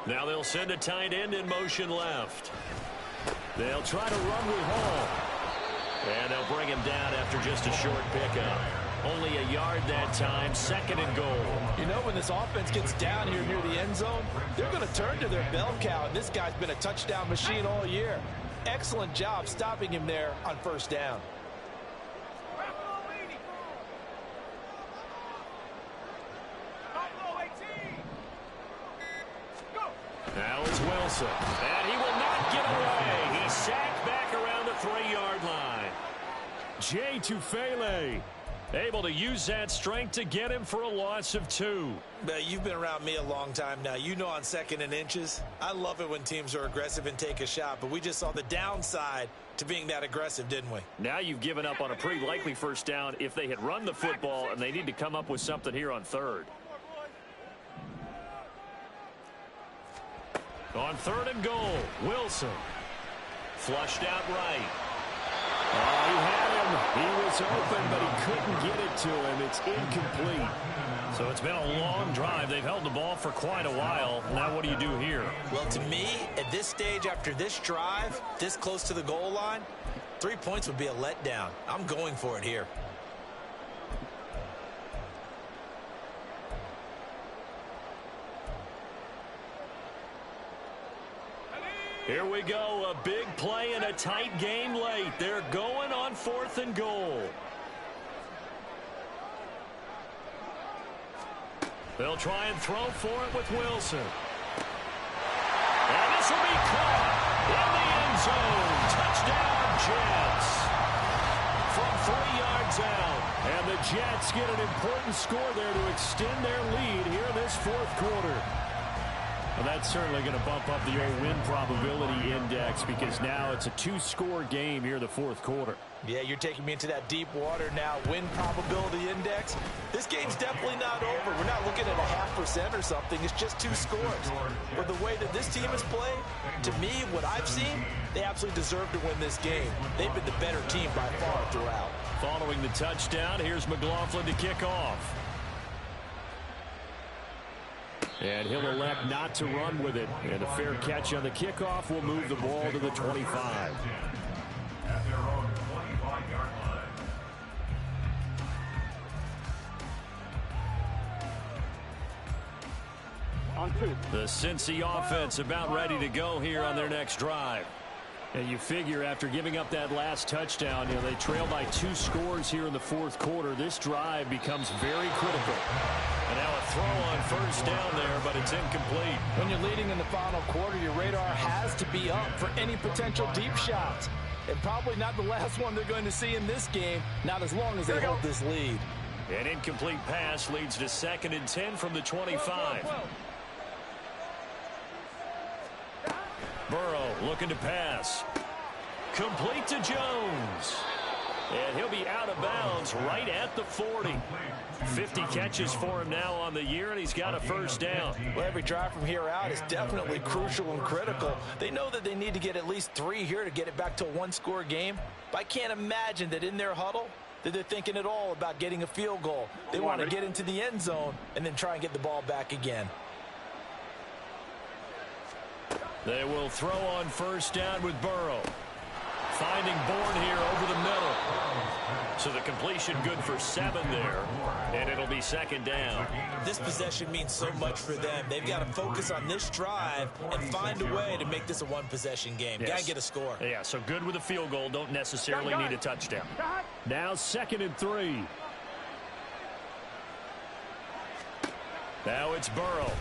Speaker 2: Now they'll send a tight end in motion left. They'll try to run with Hall. And they'll bring him down after just a short pickup. Only a yard that time, 2nd and goal.
Speaker 5: You know, when this offense gets down here near the end zone, they're going to turn to their bell cow, and this guy's been a touchdown machine all year. Excellent job stopping him there on 1st down.
Speaker 3: Buffalo 80. Buffalo 18. Go.
Speaker 2: Now it's Wilson. And he will not get away. He's sacked back around the 3-yard line. Jay Tufele able to use that strength to get him for a loss of 2.
Speaker 4: You've been around me a long time now. You know on 2nd and inches, I love it when teams are aggressive and take a shot, but we just saw the downside to being that aggressive, didn't we?
Speaker 2: Now you've given up on a pretty likely 1st down if they had run the football, and they need to come up with something here on 3rd. On 3rd and goal, Wilson. Flushed out right.
Speaker 1: Oh, he had him. He was open, but he couldn't get it to him. It's incomplete.
Speaker 2: So it's been a long drive. They've held the ball for quite a while. Now what do you do here?
Speaker 4: Well, to me, at this stage, after this drive, this close to the goal line, 3 points would be a letdown. I'm going for it here.
Speaker 2: Here we go, a big play and a tight game late. They're going on 4th and goal. They'll try and throw for it with Wilson. And this will be caught in the end zone. Touchdown, Jets. From 3 yards out.
Speaker 1: And the Jets get an important score there to extend their lead here in this 4th quarter. Well, that's certainly going to bump up the old win probability index because now it's a 2-score game here in the 4th quarter.
Speaker 4: Yeah, you're taking me into that deep water now. Win probability index. This game's definitely not over. We're not looking at a 0.5% or something. It's just 2 scores. But the way that this team has played, to me, what I've seen, they absolutely deserve to win this game. They've been the better team by far throughout.
Speaker 2: Following the touchdown, here's McLaughlin to kick off.
Speaker 1: And he'll elect not to run with it. And a fair catch on the kickoff will move the ball to the 25.
Speaker 6: At their own 25-yard line.
Speaker 3: On 2.
Speaker 2: The Cincy offense about ready to go here on their next drive.
Speaker 1: And you figure after giving up that last touchdown, they trail by 2 scores here in the 4th quarter. This drive becomes very critical.
Speaker 2: And now a throw on 1st down there, but it's incomplete.
Speaker 5: When you're leading in the final quarter, your radar has to be up for any potential deep shots. And probably not the last one they're going to see in this game, not as long as they hold this lead.
Speaker 2: An incomplete pass leads to 2nd and 10 from the 25. Burrow looking to pass. Complete to Jones. And he'll be out of bounds right at the 40. 50 catches for him now on the year, and he's got a 1st down.
Speaker 5: Well, every drive from here out is definitely crucial and critical. They know that they need to get at least 3 here to get it back to a 1-score game. But I can't imagine that in their huddle that they're thinking at all about getting a field goal. They want to get into the end zone and then try and get the ball back again.
Speaker 2: They will throw on 1st down with Burrow. Finding Bourne here over the middle. So the completion good for 7 there, and it'll be second down.
Speaker 4: This possession means so much for them. They've got to focus on this drive and find a way to make this a one-possession game.
Speaker 2: Yes.
Speaker 4: Got to get a score.
Speaker 2: Yeah, so good with a field goal. Don't necessarily need a touchdown.
Speaker 1: Now 2nd and 3.
Speaker 2: Now it's Burrow.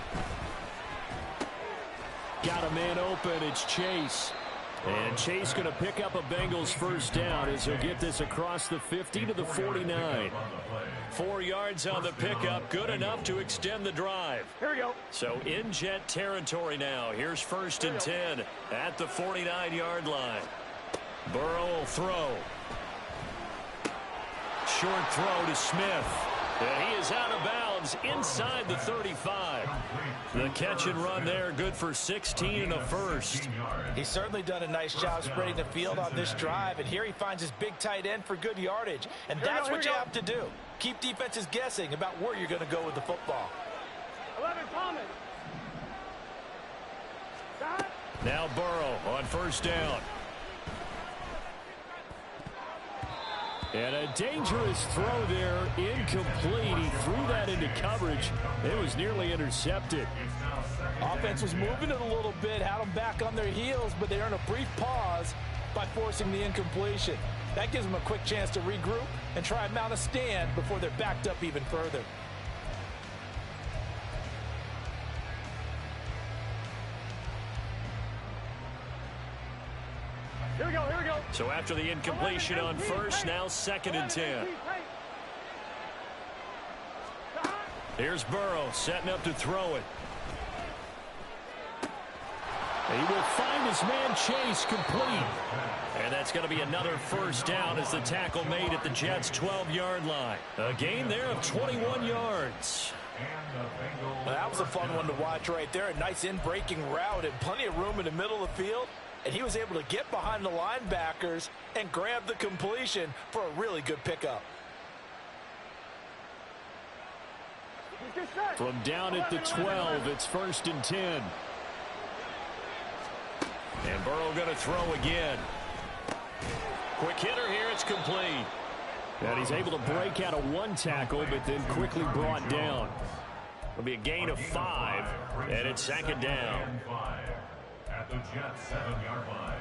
Speaker 1: Got a man open. It's Chase. And Chase going to pick up a Bengals first down as he'll get this across the 50 to the 49.
Speaker 2: 4 yards on the pickup. Good enough to extend the drive.
Speaker 3: Here we go.
Speaker 2: So in Jet territory now. Here's 1st and 10 at the 49-yard line. Burrow will throw. Short throw to Smith. And he is out of bounds inside the 35. The catch and run there, good for 16 and a first.
Speaker 4: He's certainly done a nice job spreading the field on this drive, and here he finds his big tight end for good yardage. And that's what you have to do. Keep defenses guessing about where you're going to go with the football.
Speaker 3: 11 Thomas.
Speaker 2: Now Burrow on first down.
Speaker 1: And a dangerous throw there, incomplete. He threw that into coverage. It was nearly intercepted.
Speaker 4: Offense was moving it a little bit, had them back on their heels, but they earned a brief pause by forcing the incompletion. That gives them a quick chance to regroup and try and mount a stand before they're backed up even further.
Speaker 3: Here we go, here we go.
Speaker 2: So after the incompletion on first, now 2nd and 10. Here's Burrow setting up to throw it.
Speaker 1: He will find his man Chase complete.
Speaker 2: And that's going to be another first down as the tackle made at the Jets' 12-yard line. A gain there of 21 yards.
Speaker 4: Well, that was a fun one to watch right there. A nice in-breaking route and plenty of room in the middle of the field. And he was able to get behind the linebackers and grab the completion for a really good pickup.
Speaker 1: From down at the 12, it's 1st and 10.
Speaker 2: And Burrow going to throw again. Quick hitter here, it's complete.
Speaker 1: And he's able to break out of 1 tackle, but then quickly brought down.
Speaker 2: It'll be a gain of 5, and it's 2nd down.
Speaker 6: At the Jets 7-yard line.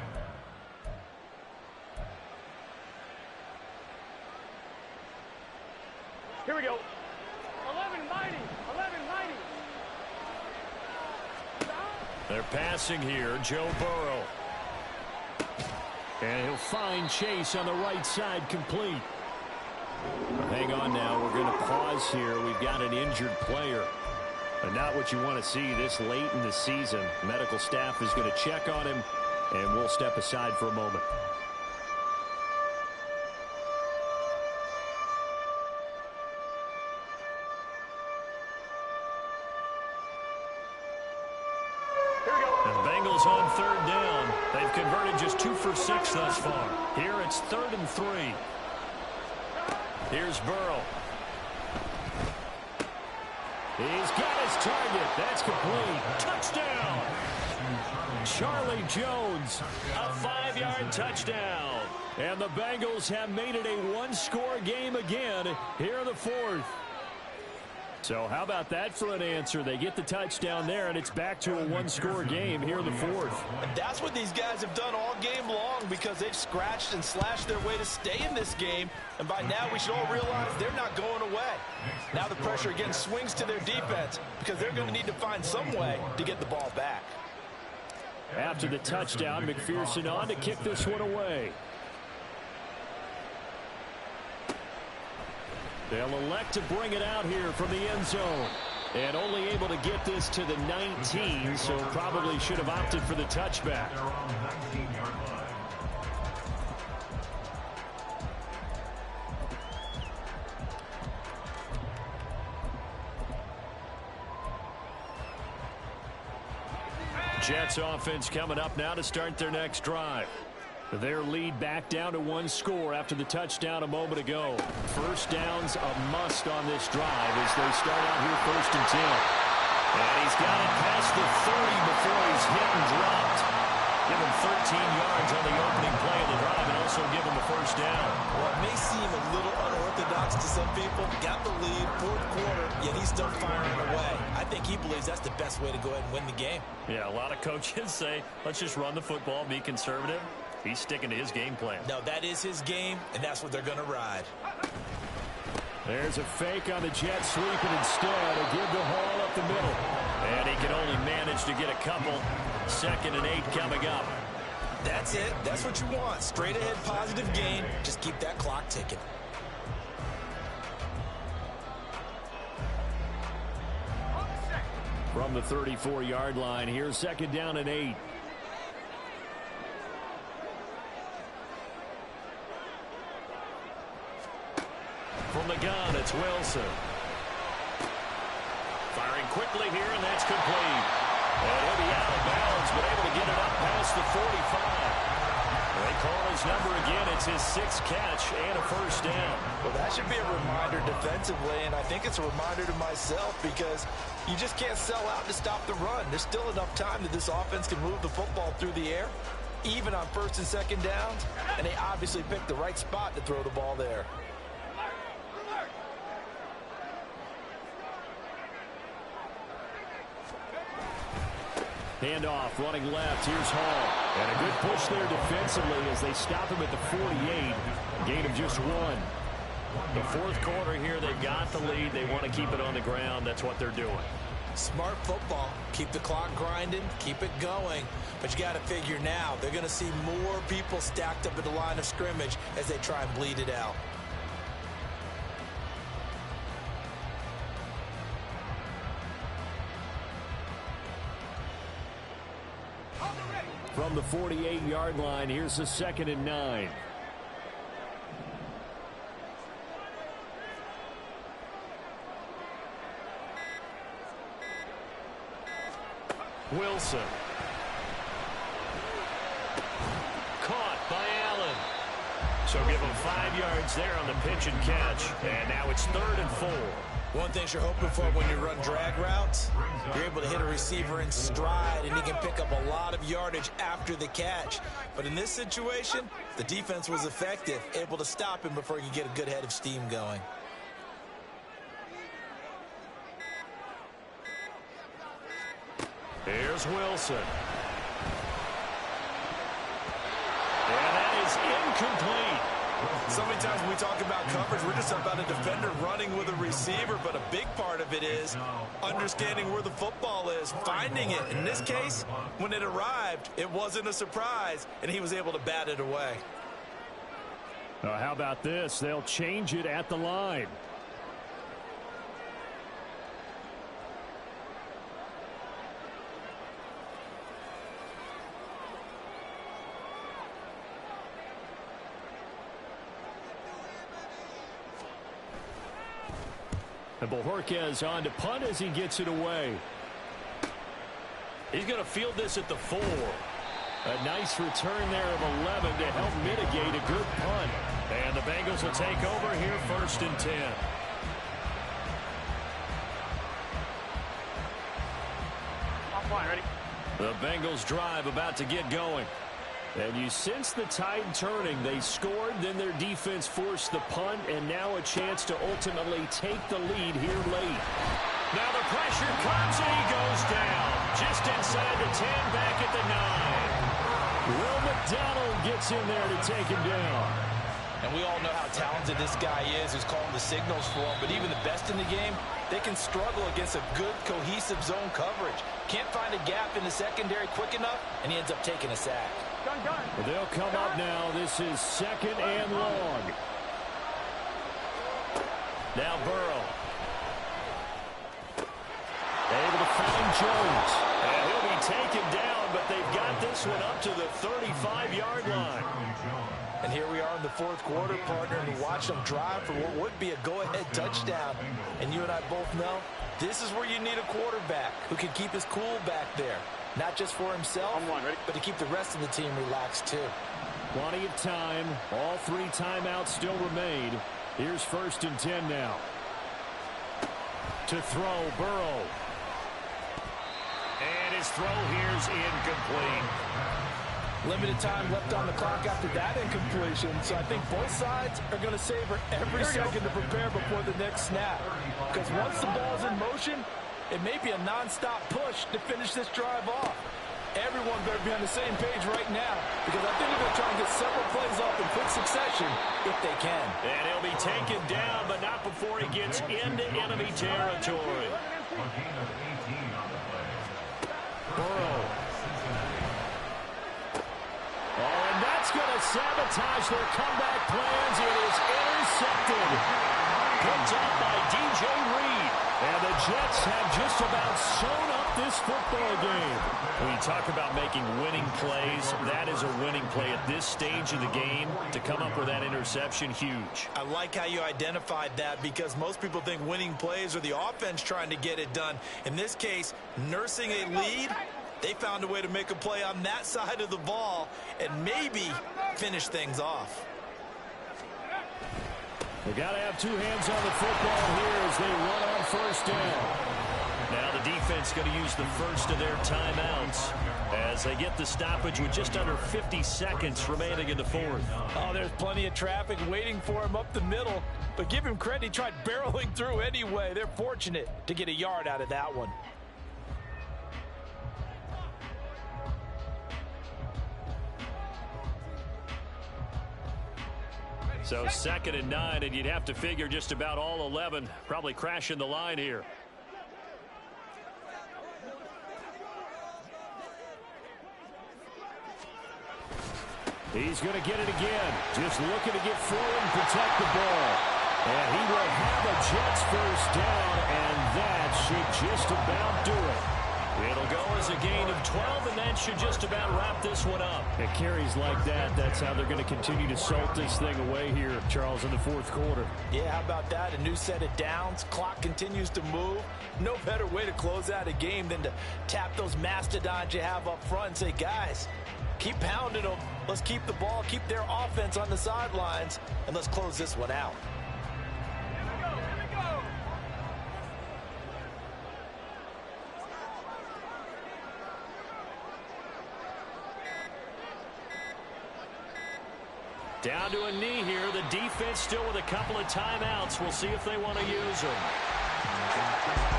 Speaker 3: Here we go. 11 mighty. 11 mighty.
Speaker 2: They're passing here, Joe Burrow.
Speaker 1: And he'll find Chase on the right side complete. Hang on now. We're going to pause here. We've got an injured player. And not what you want to see this late in the season. Medical staff is going to check on him, and we'll step aside for a moment.
Speaker 2: The Bengals on 3rd down. They've converted just 2 for 6 thus far. Here it's 3rd and 3. Here's Burrow.
Speaker 1: He's got his target. That's complete.
Speaker 2: Touchdown! Charlie Jones, a 5-yard touchdown.
Speaker 1: And the Bengals have made it a 1-score game again here in the 4th. So how about that for an answer? They get the touchdown there, and it's back to a 1-score game here in the 4th.
Speaker 4: And that's what these guys have done all game long because they've scratched and slashed their way to stay in this game. And by now, we should all realize they're not going away. Now the pressure again swings to their defense because they're going to need to find some way to get the ball back.
Speaker 1: After the touchdown, McPherson on to kick this one away. They'll elect to bring it out here from the end zone. And only able to get this to the 19, so probably should have opted for the touchback.
Speaker 6: They're on the 19-yard line.
Speaker 2: Jets offense coming up now to start their next drive.
Speaker 1: Their lead back down to 1 score after the touchdown a moment ago. First down's a must on this drive as they start out here 1st and 10.
Speaker 2: And he's got it past the 30 before he's hit and dropped. Give him yards on the opening play of the drive and also give them a first down.
Speaker 4: Well, it may seem a little unorthodox to some people. Got the lead, fourth quarter, yet he's still firing away. I think he believes that's the best way to go ahead and win the game.
Speaker 2: Yeah, a lot of coaches say, let's just run the football, be conservative. He's sticking to his game plan.
Speaker 4: No, that is his game, and that's what they're going to ride.
Speaker 1: There's a fake on the Jets, sweeping instead to give the Hall up the middle.
Speaker 2: And he can only manage to get a couple. 2nd and 8 coming up.
Speaker 4: That's it. That's what you want. Straight ahead positive gain. Just keep that clock ticking.
Speaker 1: From the 34-yard line, here's 2nd down and 8.
Speaker 2: From the gun, it's Wilson. Firing quickly here, and that's complete. And he'll be out of bounds, but able to get it up past the 45. They call his number again. It's his 6th catch and a first down.
Speaker 5: Well, that should be a reminder defensively, and I think it's a reminder to myself because you just can't sell out to stop the run. There's still enough time that this offense can move the football through the air, even on 1st and 2nd downs, and they obviously picked the right spot to throw the ball there.
Speaker 1: Handoff, running left. Here's Hall. And a good push there defensively as they stop him at the 48. Gain of just 1.
Speaker 2: The 4th quarter here, they've got the lead. They want to keep it on the ground. That's what they're doing.
Speaker 4: Smart football. Keep the clock grinding. Keep it going. But you got to figure now, they're going to see more people stacked up at the line of scrimmage as they try and bleed it out.
Speaker 1: From the 48-yard line, here's the 2nd and 9.
Speaker 2: Wilson. Caught by Allen. So give him 5 yards there on the pitch and catch. And now it's 3rd and 4.
Speaker 4: One thing you're hoping for when you run drag routes, you're able to hit a receiver in stride, and he can pick up a lot of yardage after the catch. But in this situation, the defense was effective, able to stop him before he could get a good head of steam going.
Speaker 2: Here's Wilson. And that is incomplete.
Speaker 4: So many times when we talk about coverage, we're just about a defender running with a receiver, but a big part of it is understanding where the football is, finding it. In this case, when it arrived, it wasn't a surprise, and he was able to bat it away.
Speaker 1: How about this? They'll change it at the line. And Bojorquez on to punt as he gets it away.
Speaker 2: He's going to field this at the 4.
Speaker 1: A nice return there of 11 to help mitigate a good punt.
Speaker 2: And the Bengals will take over here 1st and 10.
Speaker 3: I'm fine, ready?
Speaker 2: The Bengals drive about to get going.
Speaker 1: And you sense the tide turning. They scored, then their defense forced the punt, and now a chance to ultimately take the lead here late.
Speaker 2: Now the pressure comes, and he goes down. Just inside the 10, back at the 9.
Speaker 1: Will McDonald gets in there to take him down.
Speaker 5: And we all know how talented this guy is who's calling the signals for him, but even the best in the game, they can struggle against a good, cohesive zone coverage. Can't find a gap in the secondary quick enough, and he ends up taking a sack.
Speaker 3: Gun.
Speaker 1: Well, they'll come up now. This is 2nd and long.
Speaker 2: Now Burrow.
Speaker 1: Able to find Jones.
Speaker 2: And he'll be taken down, but they've got this one up to the 35-yard line.
Speaker 5: And here we are in the 4th quarter, partner, and we watch them drive for what would be a go-ahead touchdown. And you and I both know this is where you need a quarterback who can keep his cool back there. Not just for himself, but to keep the rest of the team relaxed, too.
Speaker 1: Plenty of time. All 3 timeouts still remain. Here's 1st and 10 now. To throw, Burrow.
Speaker 2: And his throw here's incomplete.
Speaker 5: Limited time left on the clock after that incompletion, so I think both sides are going to savor every second to prepare before the next snap. Because once the ball's in motion, it may be a non-stop push to finish this drive off. Everyone better be on the same page right now, because I think they're going to try and get several plays off in quick succession if they can.
Speaker 2: And he'll be taken down, but not before he gets into enemy territory.
Speaker 1: Burrow. Oh, and that's going to sabotage their comeback plans. It is intercepted. Picked up by DJ Reed. And the Jets have just about sewn up this football game.
Speaker 2: When you talk about making winning plays, that is a winning play at this stage of the game. To come up with that interception, huge.
Speaker 4: I like how you identified that, because most people think winning plays are the offense trying to get it done. In this case, nursing a lead, they found a way to make a play on that side of the ball and maybe finish things off.
Speaker 1: They got to have two hands on the football here as they run on first down.
Speaker 2: Now the defense going to use the first of their timeouts as they get the stoppage with just under 50 seconds remaining in the fourth.
Speaker 5: Oh, there's plenty of traffic waiting for him up the middle, but give him credit, he tried barreling through anyway. They're fortunate to get a yard out of that one.
Speaker 2: So 2nd and 9, and you'd have to figure just about all 11 probably crashing the line here.
Speaker 1: He's going to get it again. Just looking to get forward and protect the ball. And he will have a Jets first down, and that should just about do it.
Speaker 2: It'll go as a gain of 12, and that should just about wrap this one up.
Speaker 1: It carries like that. That's how they're going to continue to salt this thing away here, Charles, in the fourth quarter.
Speaker 5: Yeah, how about that? A new set of downs. Clock continues to move. No better way to close out a game than to tap those mastodons you have up front and say, guys, keep pounding them. Let's keep the ball, keep their offense on the sidelines, and let's close this one out.
Speaker 2: Down to a knee here. The defense still with a couple of timeouts. We'll see if they want to use them.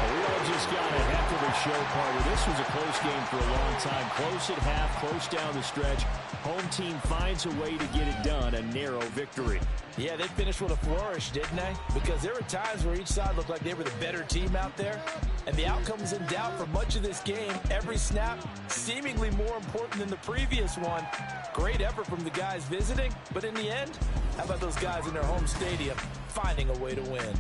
Speaker 1: We all just got a heck of a show, Carter. This was a close game for a long time. Close at half, close down the stretch. Home team finds a way to get it done. A narrow victory.
Speaker 5: Yeah, they finished with a flourish, didn't they? Because there were times where each side looked like they were the better team out there. And the outcome was in doubt for much of this game. Every snap seemingly more important than the previous one. Great effort from the guys visiting. But in the end, how about those guys in their home stadium finding a way to win?